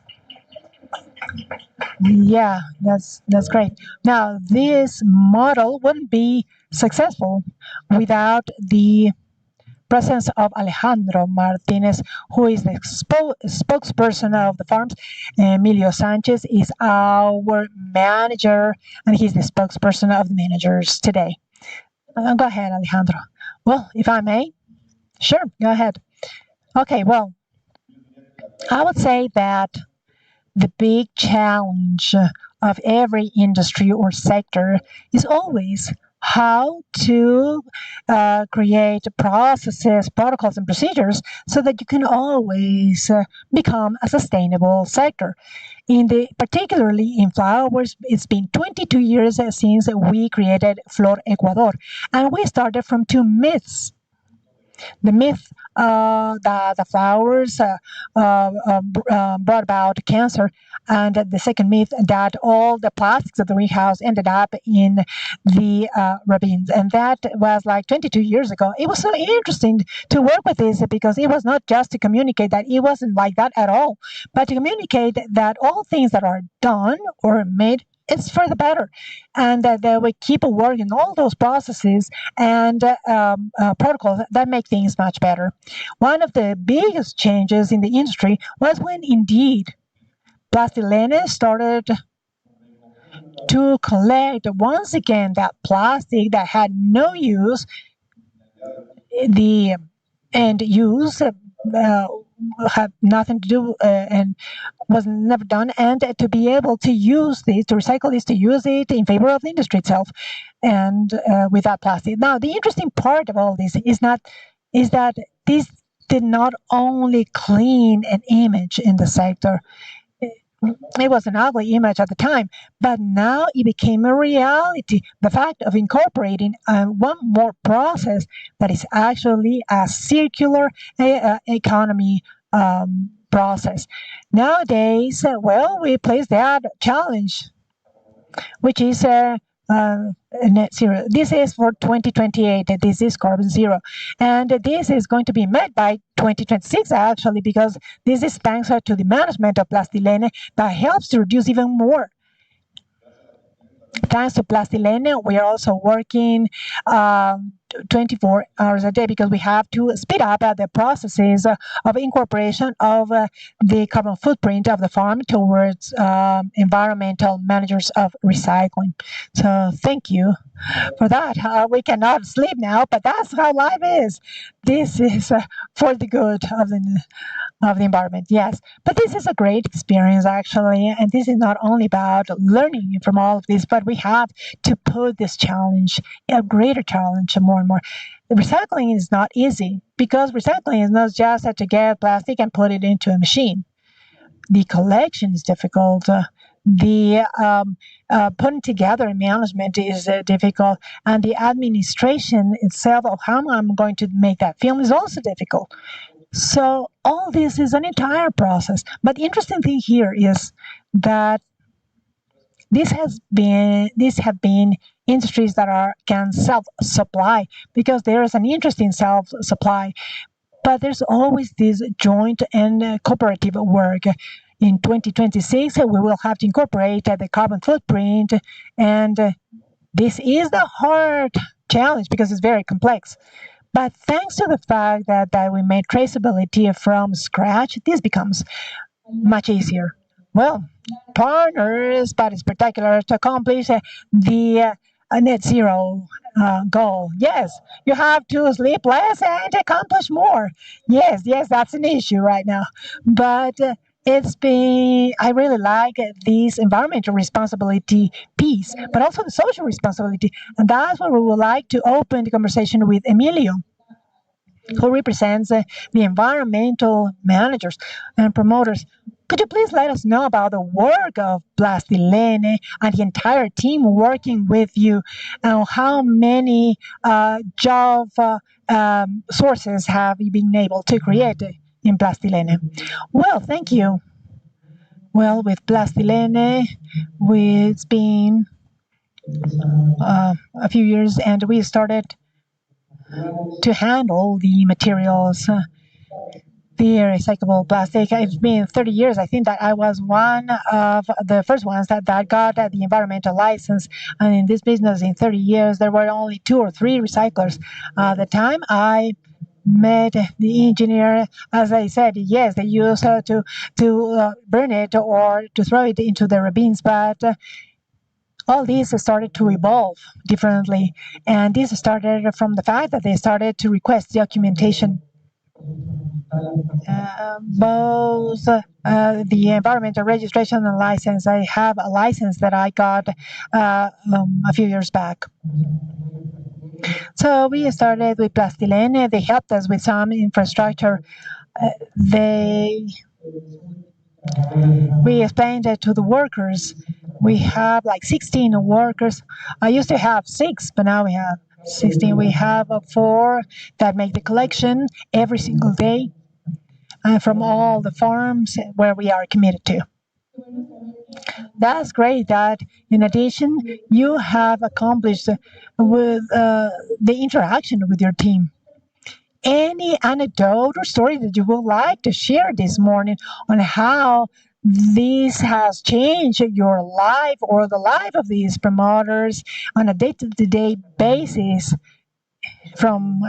Yeah, that's great. Now, this model wouldn't be successful without the presence of Alejandro Martinez, who is the spokesperson of the farms. Emilio Sanchez is our manager, and he's the spokesperson of the managers today. Go ahead, Alejandro. Well, if I may, sure, go ahead. Okay, well, I would say that the big challenge of every industry or sector is always how to create processes, protocols, and procedures so that you can always become a sustainable sector. Particularly in flowers, it's been 22 years since we created Flor Ecuador, and we started from two myths. The myth that the flowers brought about cancer, and the second myth that all the plastics of the greenhouse ended up in the ravines. And that was like 22 years ago. It was so interesting to work with this because it was not just to communicate that it wasn't like that at all, but to communicate that all things that are done or made, it's for the better, and that we keep working all those processes and protocols that make things much better. One of the biggest changes in the industry was when indeed Plastilene started to collect once again that plastic that had no use, the end use had nothing to do and was never done, and to be able to use this, to recycle this, to use it in favor of the industry itself, and without plastic. Now, the interesting part of all this is that this did not only clean an image in the sector. It was an ugly image at the time, but now it became a reality. The fact of incorporating one more process that is actually a circular economy process. Nowadays, well, we place that challenge, which is net zero. This is for 2028. This is carbon zero. And this is going to be met by 2026, actually, because this is thanks to the management of Plastilene that helps to reduce even more. Thanks to Plastilene, we are also working 24 hours a day because we have to speed up the processes of incorporation of the carbon footprint of the farm towards environmental managers of recycling. So thank you for that. We cannot sleep now, but that's how life is. This is for the good of the environment, yes. But this is a great experience, actually. And this is not only about learning from all of this, but we have to put this challenge, a greater challenge, more and more. Recycling is not easy because recycling is not just to get plastic and put it into a machine. The collection is difficult. The putting together management is difficult, and the administration itself of how I'm going to make that film is also difficult. So all this is an entire process. But the interesting thing here is that these have been industries that can self-supply because there is an interest in self-supply. But there's always this joint and cooperative work. In 2026, we will have to incorporate the carbon footprint, and this is the hard challenge because it's very complex. But thanks to the fact that we made traceability from scratch, this becomes much easier. Well, partners, but it's particular to accomplish the net zero goal. Yes, you have to sleep less and accomplish more. Yes, that's an issue right now. But I really like this environmental responsibility piece, but also the social responsibility. And that's what we would like to open the conversation with Emilio, who represents the environmental managers and promoters. Could you please let us know about the work of Plastilene and the entire team working with you, and how many job sources have you been able to create in Plastilene? Well, thank you. Well, with Plastilene, it's been a few years, and we started to handle the materials, the recyclable plastic. It's been 30 years. I think that I was one of the first ones that got the environmental license. And in this business, in 30 years, there were only 2 or 3 recyclers. The time I met the engineer, as I said, yes, they used to burn it or to throw it into the bins, but all these started to evolve differently. And this started from the fact that they started to request documentation. Both the environmental registration and license. I have a license that I got a few years back. So we started with Plastilene. They helped us with some infrastructure. We explained it to the workers. We have like 16 workers. I used to have 6, but now we have 16. We have 4 that make the collection every single day from all the farms where we are committed to. That's great that in addition, you have accomplished with the interaction with your team. Any anecdote or story that you would like to share this morning on how this has changed your life or the life of these promoters on a day-to-day basis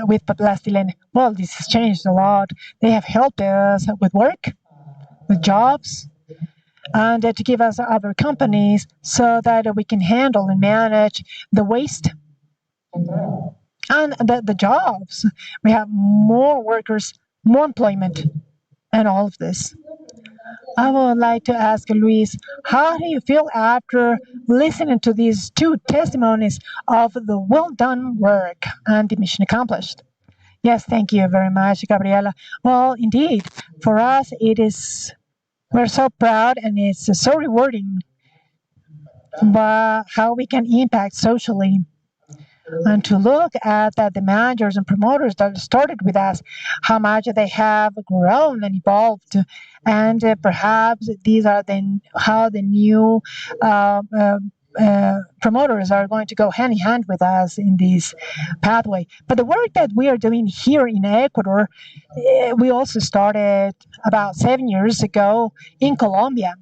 with Plastilene? Well, this has changed a lot. They have helped us with work, with jobs, and to give us other companies so that we can handle and manage the waste and the jobs. We have more workers, more employment, and all of this. I would like to ask Luis, how do you feel after listening to these 2 testimonies of the well done work and the mission accomplished? Yes, thank you very much, Gabriela. Well, indeed, for us, we're so proud and it's so rewarding but how we can impact socially, and to look at the managers and promoters that started with us, how much they have grown and evolved, and perhaps these are how the new promoters are going to go hand in hand with us in this pathway. But the work that we are doing here in Ecuador, we also started about 7 years ago in Colombia.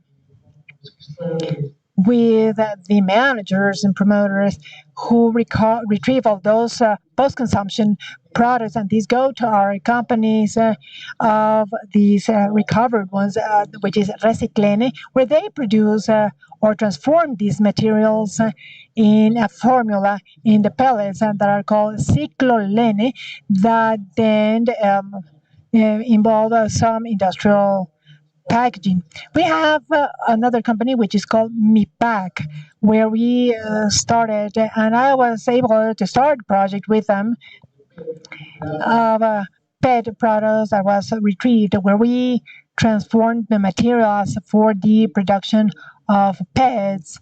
with the managers and promoters who retrieve all those post-consumption products, and these go to our companies of these recovered ones, which is Reciclene, where they produce or transform these materials in a formula in the pellets that are called cyclolene, that then involve some industrial packaging. We have another company which is called MIPAC, where we started, and I was able to start a project with them of PET products that was retrieved, where we transformed the materials for the production of PETs,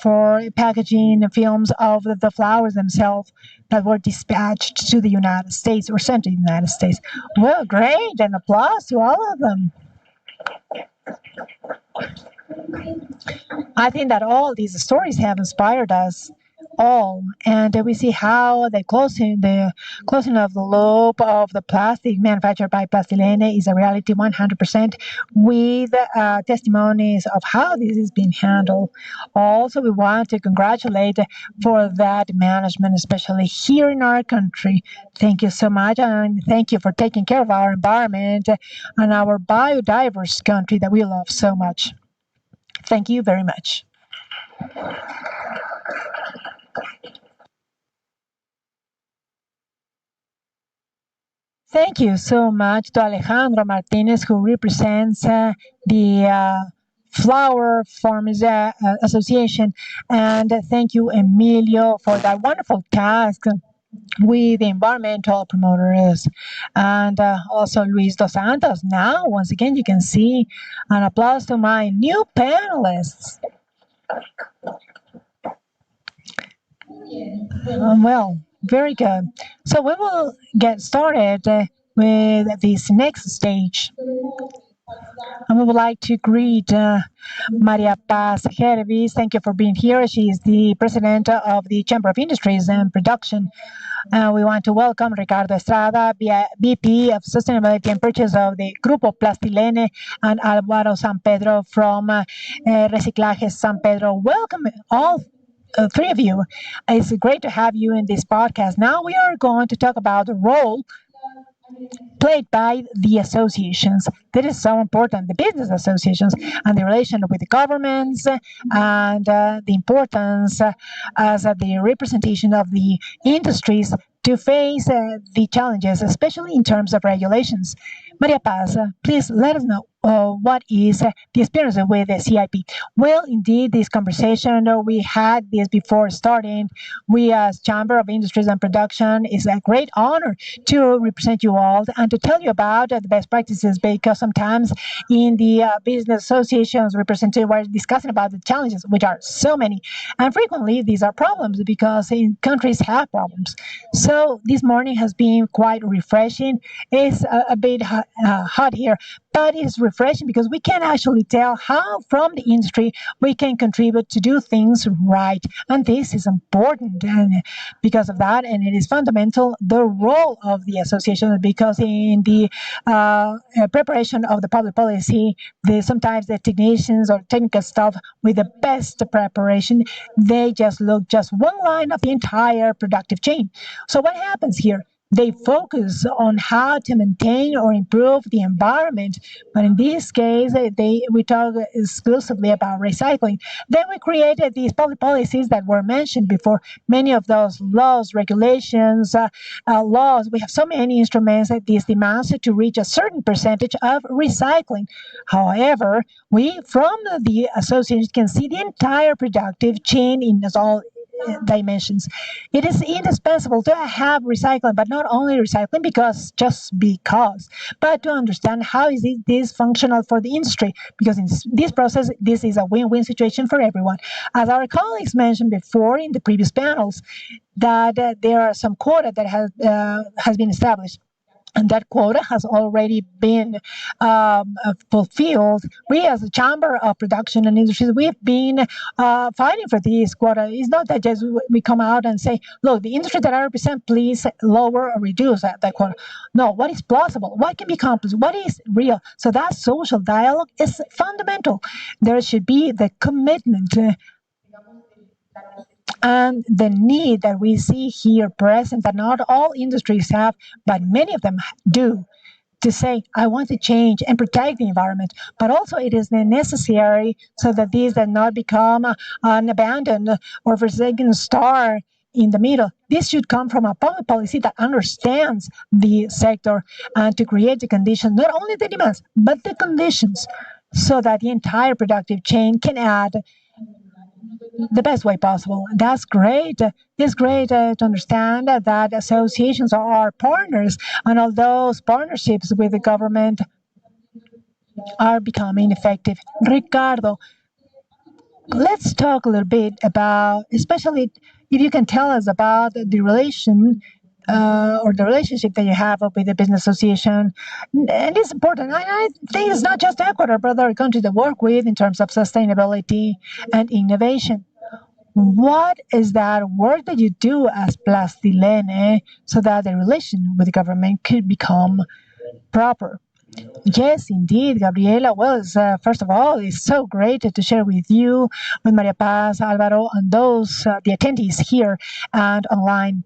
for packaging films of the flowers themselves that were dispatched to the United States or sent to the United States. Well, great, and applause to all of them. I think that all these stories have inspired us all, and we see how the closing of the loop of the plastic manufactured by Plastilene is a reality 100%, with testimonies of how this is being handled. Also, we want to congratulate for that management, especially here in our country. Thank you so much, and thank you for taking care of our environment and our biodiverse country that we love so much. Thank you very much. Thank you so much to Alejandro Martinez, who represents the Flower Farmers Association. And thank you, Emilio, for that wonderful task with the environmental promoters. And also Luis Dos Santos. Now, once again, you can see an applause to my new panelists. Well, very good. So we will get started with this next stage. And we would like to greet Maria Paz Hervis. Thank you for being here. She is the president of the Chamber of Industries and Production. We want to welcome Ricardo Estrada, VP of Sustainability and Purchase of the Grupo Plastilene, and Álvaro San Pedro from Reciclaje San Pedro. Welcome all three of you. It's great to have you in this podcast. Now we are going to talk about the role played by the associations. That is so important, the business associations, and the relation with the governments, and the importance as the representation of the industries to face the challenges, especially in terms of regulations. Maria Paz, please let us know what is the experience with the CIP. Well, indeed, this conversation, we had this before starting. We, as Chamber of Industries and Production, is a great honor to represent you all and to tell you about the best practices, because sometimes in the business associations representative we're discussing about the challenges, which are so many, and frequently these are problems because in countries have problems. So this morning has been quite refreshing. It's a bit hot here, but it's refreshing because we can actually tell how from the industry we can contribute to do things right, and this is important. And because of that, and it is fundamental, the role of the association, because in the preparation of the public policy, sometimes the technicians or technical staff with the best preparation, they just look just one line of the entire productive chain. So what happens here? They focus on how to maintain or improve the environment, but in this case, we talk exclusively about recycling. Then we created these public policies that were mentioned before. Many of those laws, regulations, laws. We have so many instruments that these demands to reach a certain percentage of recycling. However, we from the association can see the entire productive chain in all dimensions. It is indispensable to have recycling, but not only recycling just because, but to understand how is this functional for the industry, because in this process, this is a win-win situation for everyone. As our colleagues mentioned before in the previous panels, that there are some quota that has been established. and that quota has already been fulfilled. We, as a Chamber of Production and Industries, we've been fighting for this quota. It's not that just we come out and say, look, the industry that I represent, please lower or reduce that quota. No, what is plausible? What can be accomplished? What is real? So that social dialogue is fundamental. There should be the commitment and the need that we see here present that not all industries have, but many of them do, to say, I want to change and protect the environment. But also, it is necessary so that these do not become an abandoned or forsaken star in the middle. This should come from a public policy that understands the sector and to create the conditions, not only the demands, but the conditions, so that the entire productive chain can add the best way possible. That's great. It's great to understand that associations are our partners, and all those partnerships with the government are becoming effective. Ricardo, let's talk a little bit about, especially if you can tell us about the relation or the relationship that you have with the business association. And it's important. I think it's not just Ecuador, but other countries that work with in terms of sustainability and innovation. What is that work that you do as Plastilene so that the relation with the government could become proper? Yes, indeed, Gabriela. Well, first of all, it's so great to share with you, with Maria Paz, Alvaro, and those, the attendees here and online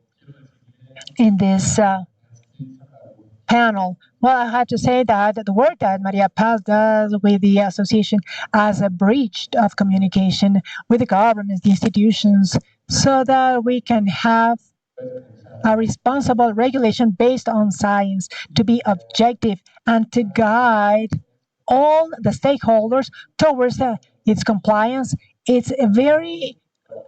in this panel. Well, I have to say that the work that Maria Paz does with the association as a bridge of communication with the governments, the institutions, so that we can have a responsible regulation based on science to be objective and to guide all the stakeholders towards its compliance. It's a very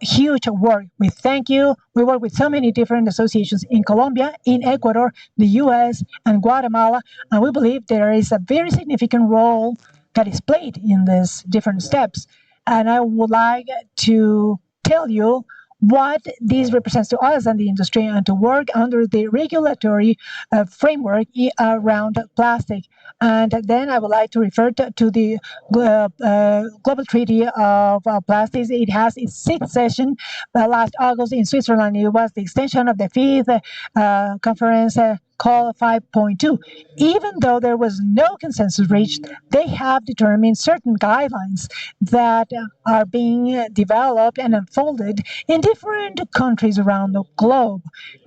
huge work. We thank you. We work with so many different associations in Colombia, in Ecuador, the US, and Guatemala, and we believe there is a very significant role that is played in these different steps. And I would like to tell you what this represents to us and the industry, and to work under the regulatory framework around plastic. And then I would like to refer to the Global Treaty of Plastics. It has its sixth session last August in Switzerland. It was the extension of the fifth conference call 5.2. Even though there was no consensus reached, they have determined certain guidelines that are being developed and unfolded in different countries around the globe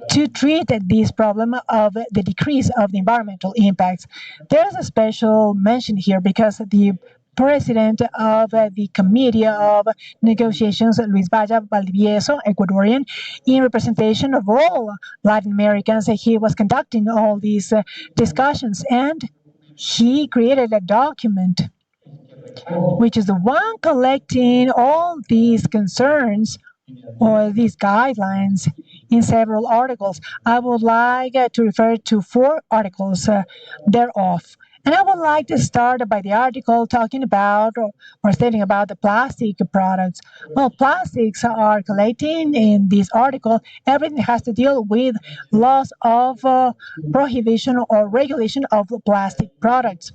to treat this problem of the decrease of the environmental impacts. There's a special mention here because the president of the Committee of Negotiations, Luis Valla Valdivieso, Ecuadorian, in representation of all Latin Americans, he was conducting all these discussions, and he created a document which is the one collecting all these concerns or these guidelines in several articles. I would like to refer to four articles thereof. And I would like to start by the article talking about or stating about the plastic products. Well, plastics are collecting in this article everything that has to deal with laws of prohibition or regulation of plastic products.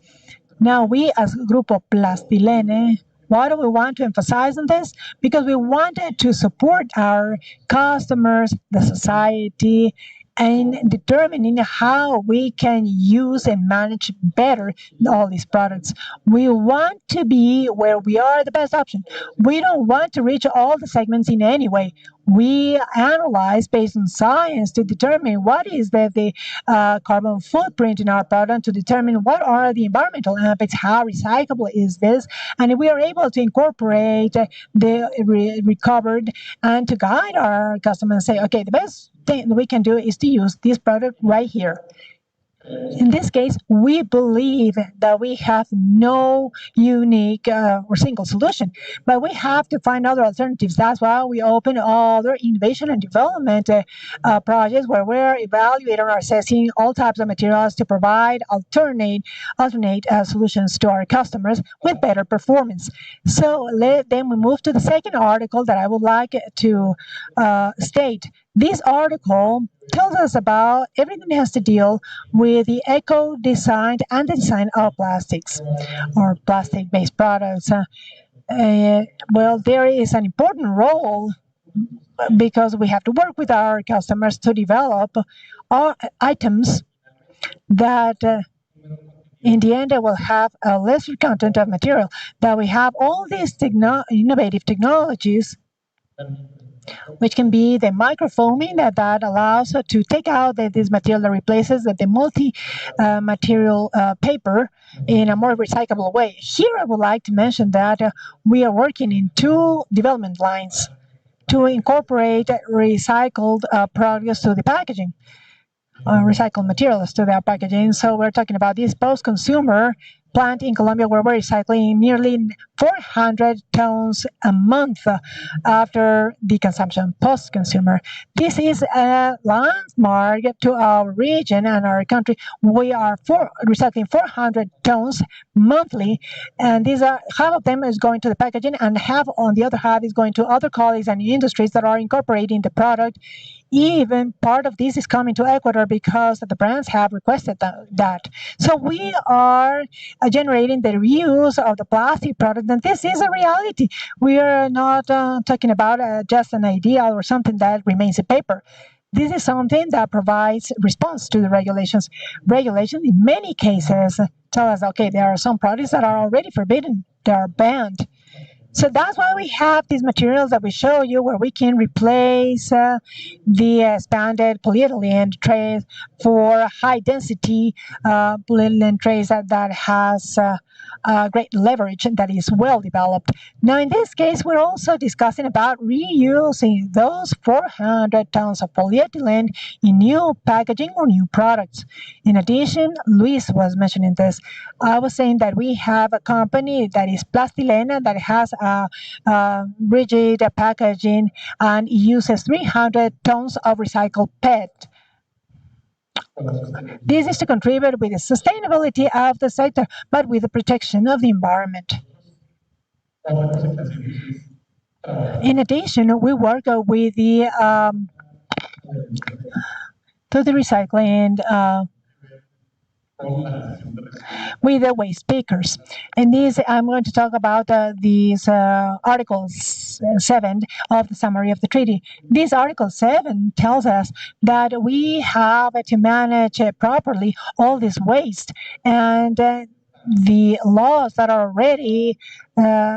Now, we as Grupo Plastilene, why do we want to emphasize on this? Because we wanted to support our customers, the society, in determining how we can use and manage better all these products. We want to be where we are the best option. We don't want to reach all the segments in any way. We analyze based on science to determine what is the carbon footprint in our product, to determine what are the environmental impacts, how recyclable is this, and if we are able to incorporate the recovered and to guide our customers and say, okay, the best thing we can do is to use this product right here. In this case, we believe that we have no unique or single solution, but we have to find other alternatives. That's why we open other innovation and development projects where we're evaluating or assessing all types of materials to provide alternate solutions to our customers with better performance. So then we move to the second article that I would like to state This article tells us about everything that has to deal with the eco design and the design of plastics or plastic based products. Well, there is an important role because we have to work with our customers to develop items that in the end, it will have a lesser content of material. That we have all these innovative technologies, which can be the microfoaming that allows to take out this material that replaces the multi-material paper in a more recyclable way. Here, I would like to mention that we are working in two development lines to incorporate recycled products to the packaging. Recycled materials to their packaging. So we're talking about this post-consumer plant in Colombia where we're recycling nearly 400 tons a month after the consumption, post-consumer. This is a landmark to our region and our country. We are recycling 400 tons monthly, and these are half of them is going to the packaging, and half on the other half is going to other colleagues and industries that are incorporating the product. Even part of this is coming to Ecuador because the brands have requested that. So we are generating the reuse of the plastic product, and this is a reality. We are not talking about just an ideal or something that remains in paper. This is something that provides response to the regulations. Regulations, in many cases, tell us, okay, there are some products that are already forbidden, they are banned. So that's why we have these materials that we show you where we can replace the expanded polyethylene trays for high density polyethylene trays that has great leverage and that is well developed. Now, in this case, we're also discussing about reusing those 400 tons of polyethylene in new packaging or new products. In addition, Luis was mentioning this. I was saying that we have a company that is Plastilene that has a rigid packaging and uses 300 tons of recycled PET. This is to contribute with the sustainability of the sector, but with the protection of the environment. In addition, we work with the recycling with the waste pickers. And this, I'm going to talk about these Articles 7 of the summary of the treaty. This Article 7 tells us that we have to manage properly all this waste, and the laws that are already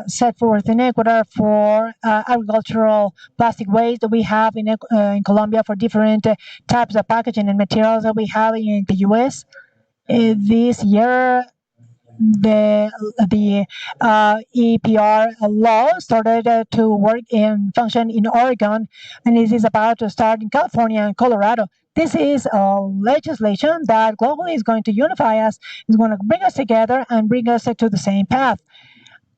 set forth in Ecuador for agricultural plastic waste that we have in Colombia for different types of packaging and materials that we have in the U.S. This year, the EPR law started to work and function in Oregon, and this is about to start in California and Colorado. This is a legislation that globally is going to unify us, is going to bring us together and bring us to the same path.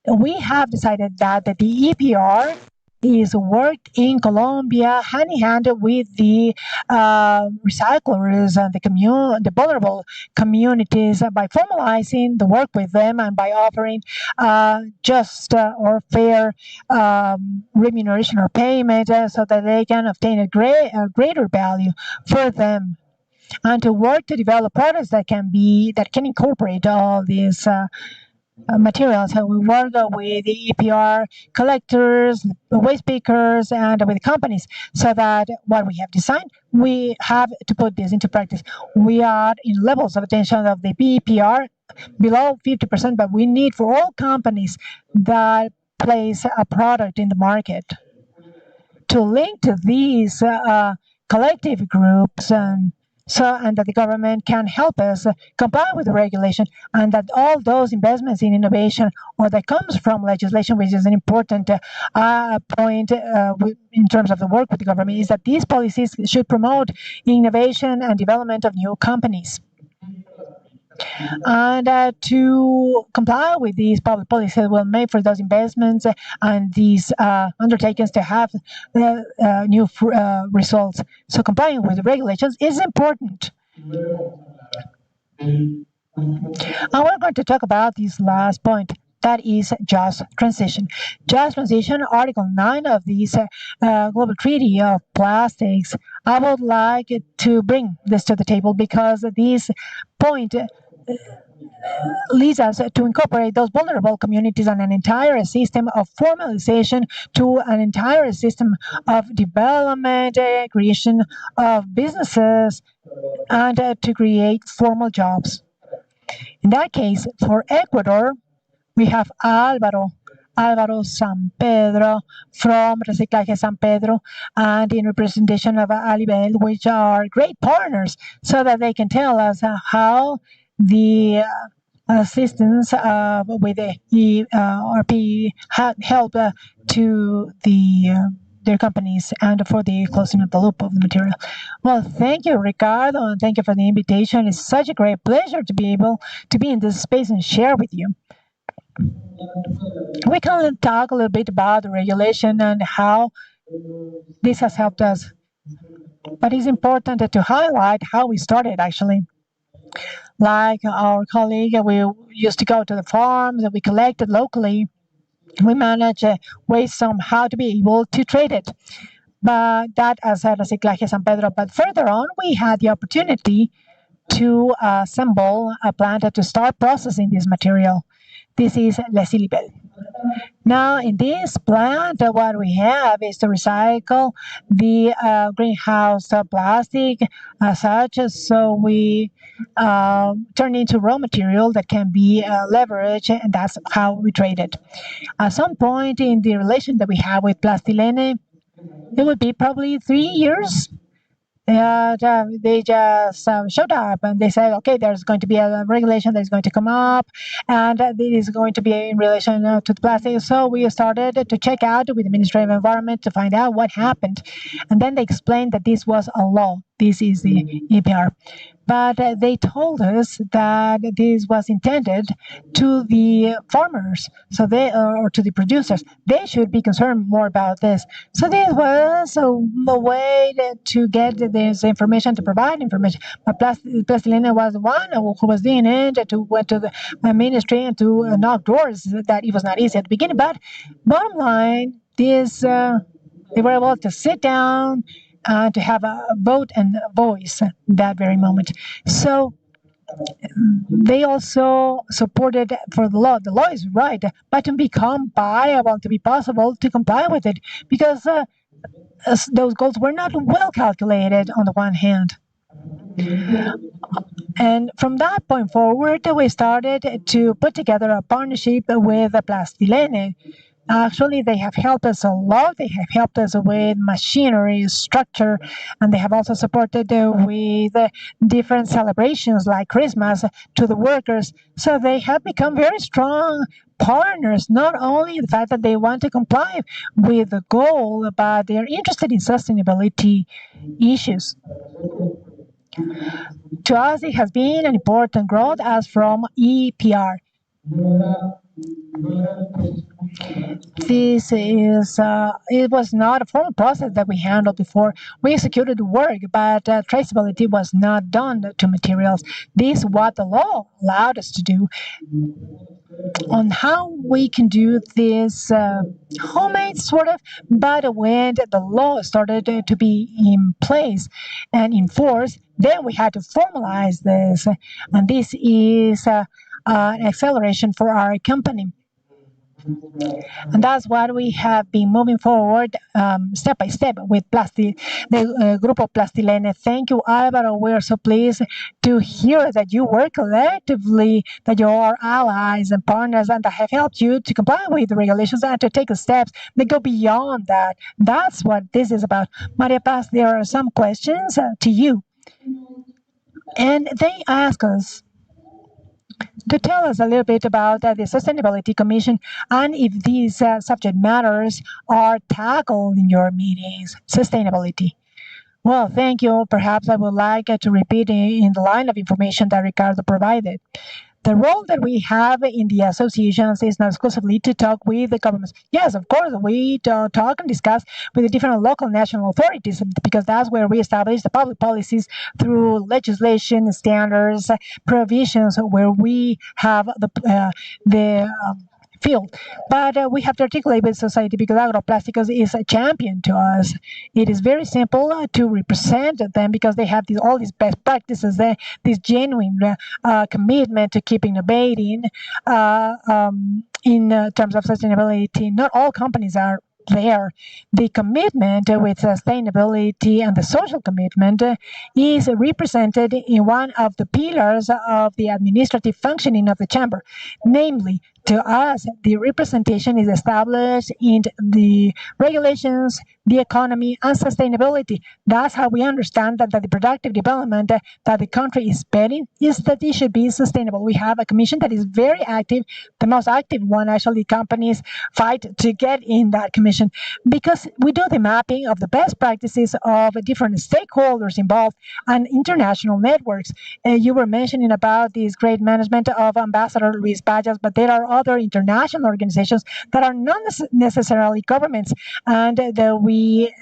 We have decided that the EPR is worked in Colombia hand in hand with the recyclers and the vulnerable communities by formalizing the work with them and by offering just or fair remuneration or payment so that they can obtain a greater value for them, and to work to develop products that can incorporate all these materials. So we work with the EPR collectors, the waste pickers, and with companies so that what we have designed, we have to put this into practice. We are in levels of attention of the EPR below 50%, but we need for all companies that place a product in the market to link to these collective groups and that the government can help us comply with the regulation, and that all those investments in innovation or that comes from legislation, which is an important point in terms of the work with the government, is that these policies should promote innovation and development of new companies. And to comply with these public policies will make for those investments and these undertakings to have new results. So complying with the regulations is important. And we're going to talk about this last point. That is just transition. Just transition, Article 9 of this Global Treaty of Plastics. I would like to bring this to the table because this point leads us to incorporate those vulnerable communities and an entire system of formalization to an entire system of development, creation of businesses, and to create formal jobs. In that case, for Ecuador, we have Alvaro San Pedro from Reciclaje San Pedro, and in representation of Alibel, which are great partners, so that they can tell us how the assistance with the ERP help to their companies and for the closing of the loop of the material. Well, thank you, Ricardo, and thank you for the invitation. It's such a great pleasure to be able to be in this space and share with you. We can talk a little bit about the regulation and how this has helped us. But it's important to highlight how we started actually. Like our colleague, we used to go to the farms and we collected locally. We managed ways somehow to be able to trade it. But that as a Reciclaje San Pedro. But further on, we had the opportunity to assemble a plant to start processing this material. This is Les Ilibel. Now, in this plant, what we have is to recycle the greenhouse plastic as such. So we turn into raw material that can be leveraged, and that's how we trade it. At some point in the relation that we have with Plastilene, it would be probably 3 years. They just showed up and they said, okay, there's going to be a regulation that is going to come up, and it is going to be in relation to the plastic. So we started to check out with the Ministry of Environment to find out what happened. And then they explained that this was a law. This is the EPR. But they told us that this was intended to the farmers, so they or to the producers. They should be concerned more about this. So this was a way to get this information, to provide information. But Plastilina was the one who was doing it, to went to the ministry and to knock doors. That it was not easy at the beginning. But bottom line, this they were able to sit down to have a vote and a voice that very moment. So they also supported for the law. The law is right, but to become viable, to be possible to comply with it, because those goals were not well calculated on the one hand. And from that point forward, we started to put together a partnership with Plastilene. Actually, they have helped us a lot. They have helped us with machinery, structure, and they have also supported with different celebrations like Christmas to the workers. So they have become very strong partners, not only the fact that they want to comply with the goal, but they're interested in sustainability issues. To us, it has been an important growth as from EPR. This is, it was not a formal process that we handled before. We executed work, but traceability was not done to materials. This is what the law allowed us to do. On how we can do this homemade sort of, but when the law started to be in place and enforced, then we had to formalize this. And this is an acceleration for our company. And that's what we have been moving forward step by step with the Grupo Plastilene. Thank you, Alvaro. We are so pleased to hear that you work collectively, that you are allies and partners, and that have helped you to comply with the regulations and to take steps that go beyond that. That's what this is about. Maria Paz, there are some questions to you. And they ask us to tell us a little bit about the Sustainability Commission and if these subject matters are tackled in your meetings. Sustainability. Well, thank you. Perhaps I would like to repeat in the line of information that Ricardo provided. The role that we have in the associations is not exclusively to talk with the governments. Yes, of course, we talk and discuss with the different local national authorities, because that's where we establish the public policies through legislation, standards, provisions, where we have the field. But we have to articulate with society because Agroplásticos is a champion to us. It is very simple to represent them because they have all these best practices, this genuine commitment to keep innovating in terms of sustainability. Not all companies are there. The commitment with sustainability and the social commitment is represented in one of the pillars of the administrative functioning of the chamber. Namely, to us, the representation is established in the regulations, the economy, and sustainability. That's how we understand that the productive development that the country is spending is that it should be sustainable. We have a commission that is very active, the most active one. Actually, companies fight to get in that commission because we do the mapping of the best practices of different stakeholders involved and international networks. You were mentioning about this great management of Ambassador Luis Payas, but there are other international organizations that are not necessarily governments, and that we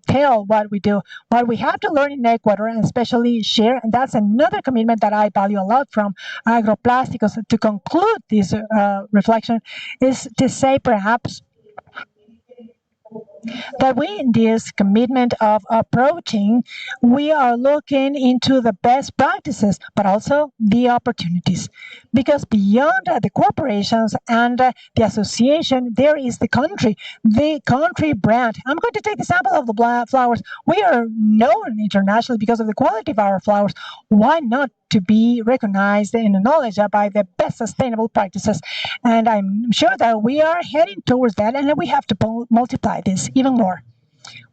tell what we do. What we have to learn in Ecuador, and especially share, and that's another commitment that I value a lot from Agroplásticos. To conclude this reflection, is to say perhaps that we in this commitment of approaching, we are looking into the best practices, but also the opportunities. Because beyond the corporations and the association, there is the country brand. I'm going to take the example of the flowers. We are known internationally because of the quality of our flowers. Why not to be recognized and acknowledged by the best sustainable practices? And I'm sure that we are heading towards that, and we have to multiply this even more.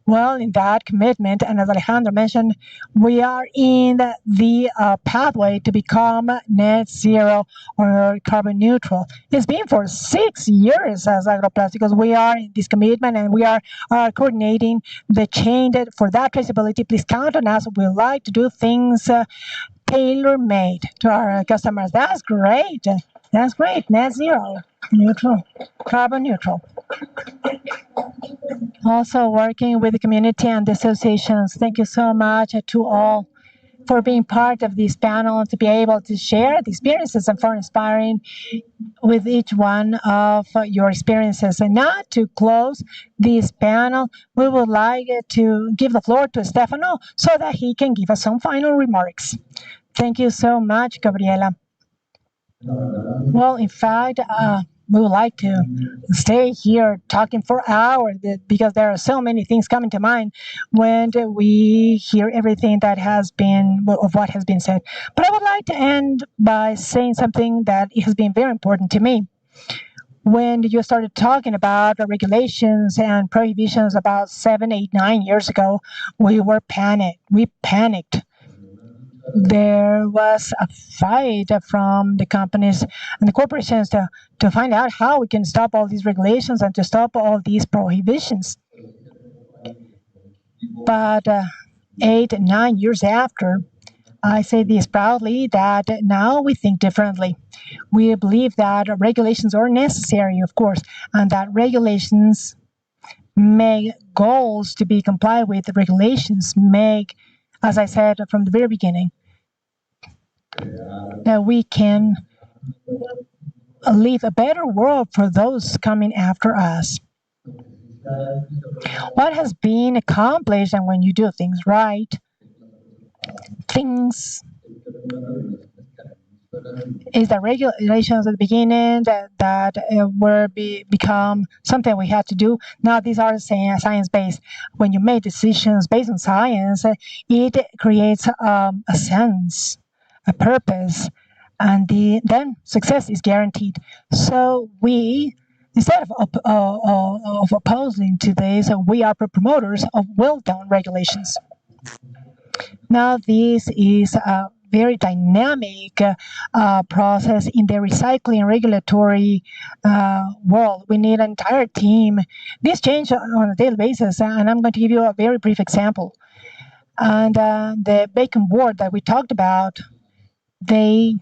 Well, in that commitment, and as Alejandro mentioned, we are in the pathway to become net zero or carbon neutral. It's been for 6 years as Agroplásticos. We are in this commitment and we are coordinating the change for that traceability. Please count on us. We like to do things tailor-made to our customers. That's great. That's great. Net zero, neutral, carbon neutral. Also working with the community and the associations. Thank you so much to all for being part of this panel, to be able to share the experiences and for inspiring with each one of your experiences. And now to close this panel, we would like to give the floor to Stefano so that he can give us some final remarks. Thank you so much, Gabriela. Well, in fact, we would like to stay here talking for hours because there are so many things coming to mind when we hear everything that has been of what has been said. But I would like to end by saying something that has been very important to me. When you started talking about the regulations and prohibitions about 7, 8, 9 years ago, we were panicked. We panicked. There was a fight from the companies and the corporations to find out how we can stop all these regulations and to stop all these prohibitions. But 8, 9 years after, I say this proudly that now we think differently. We believe that regulations are necessary, of course, and that regulations make goals to be complied with. The regulations make, as I said from the very beginning, that we can leave a better world for those coming after us. What has been accomplished, and when you do things right, things is the regulations at the beginning that were become something we had to do. Now these are science-based. When you make decisions based on science, it creates a sense, a purpose, and then success is guaranteed. So we, instead of opposing to this, we are promoters of well-done regulations. Now this is a very dynamic process in the recycling regulatory world. We need an entire team. This changes on a daily basis, and I'm going to give you a very brief example. And the Bacon board that we talked about, they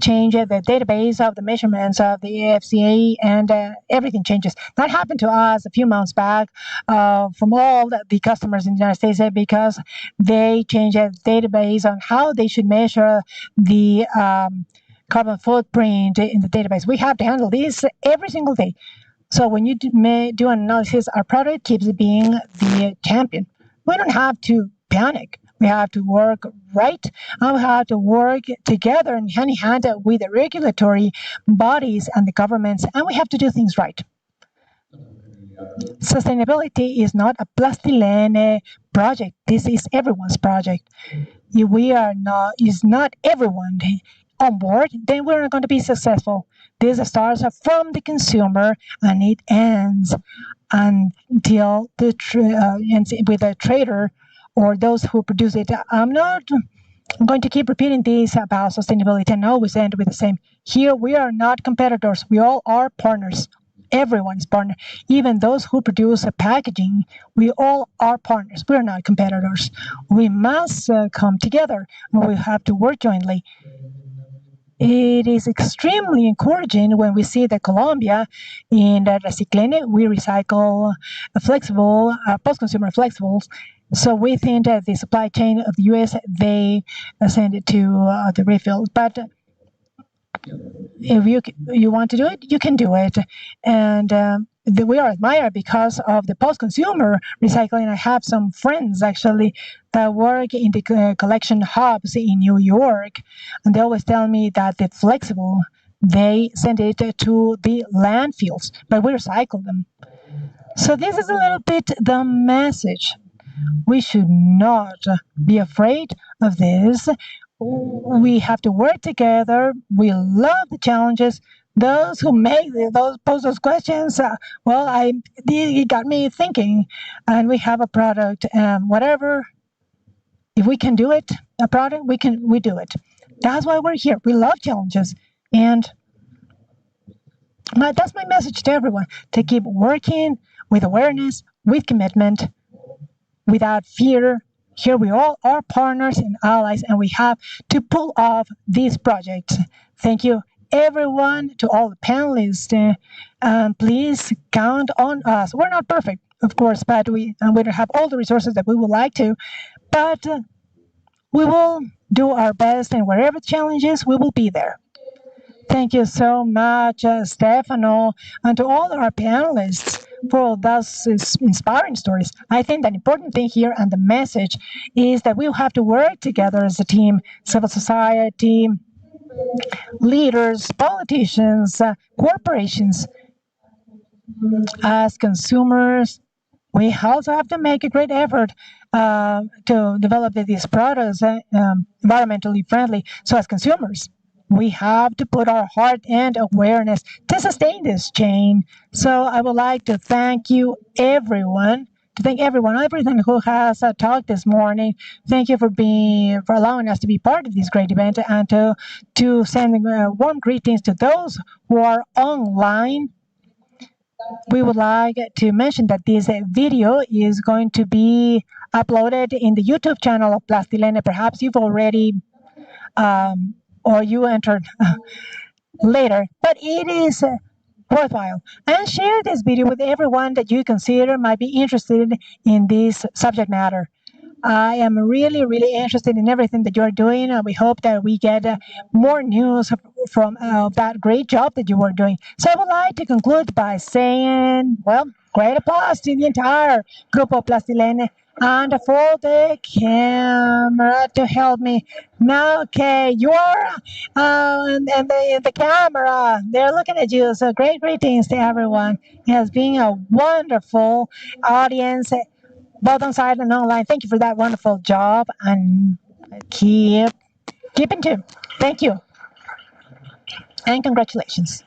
change the database of the measurements of the AFCA, and everything changes. That happened to us a few months back from all the customers in the United States because they changed the database on how they should measure the carbon footprint in the database. We have to handle this every single day. So when you do an analysis, our product keeps being the champion. We don't have to panic. We have to work right, and we have to work together and hand in hand with the regulatory bodies and the governments, and we have to do things right. Sustainability is not a Plastilene project. This is everyone's project. If we are not, is not everyone on board, then we're not going to be successful. This starts from the consumer and it ends until ends with the trader or those who produce it. I'm going to keep repeating this about sustainability and always end with the same. Here we are not competitors. We all are partners. Everyone's partner, even those who produce packaging. We all are partners. We're not competitors. We must come together and we have to work jointly. It is extremely encouraging when we see that Colombia in the Reciclene, we recycle flexible, post-consumer flexibles. So we think that the supply chain of the U.S., they send it to the refills. But if you want to do it, you can do it. And we are admired because of the post-consumer recycling. I have some friends actually that work in the collection hubs in New York, and they always tell me that the flexible, they send it to the landfills, but we recycle them. So this is a little bit the message. We should not be afraid of this. We have to work together. We love the challenges. Those who make those pose those questions, it got me thinking. And we have a product, whatever. If we can do it, a product, we do it. That's why we're here. We love challenges, and that's my message to everyone: to keep working with awareness, with commitment, without fear. Here we all are partners and allies, and we have to pull off these projects. Thank you, everyone, to all the panelists. Please count on us. We're not perfect, of course, but we don't have all the resources that we would like to. But we will do our best, and wherever the challenge is, we will be there. Thank you so much, Stefano, and to all our panelists for those inspiring stories. I think the important thing here and the message is that we'll have to work together as a team, civil society, leaders, politicians, corporations, as consumers. We also have to make a great effort to develop these products environmentally friendly. So as consumers, we have to put our heart and awareness to sustain this chain. So I would like to thank you, everyone, everyone who has talked this morning. Thank you for allowing us to be part of this great event, and to send warm greetings to those who are online. We would like to mention that this video is going to be uploaded in the YouTube channel of Plastilene. Perhaps you've already or you entered later, but it is worthwhile. And share this video with everyone that you consider might be interested in this subject matter. I am really, really interested in everything that you're doing, and we hope that we get more news from that great job that you are doing. So I would like to conclude by saying, well, great applause to the entire Grupo Plastilene, and for the camera to help me. Now, okay, you're and the camera, they're looking at you. So greetings to everyone. It has been a wonderful audience, both on site and online. Thank you for that wonderful job, and keep in tune. Thank you, and congratulations.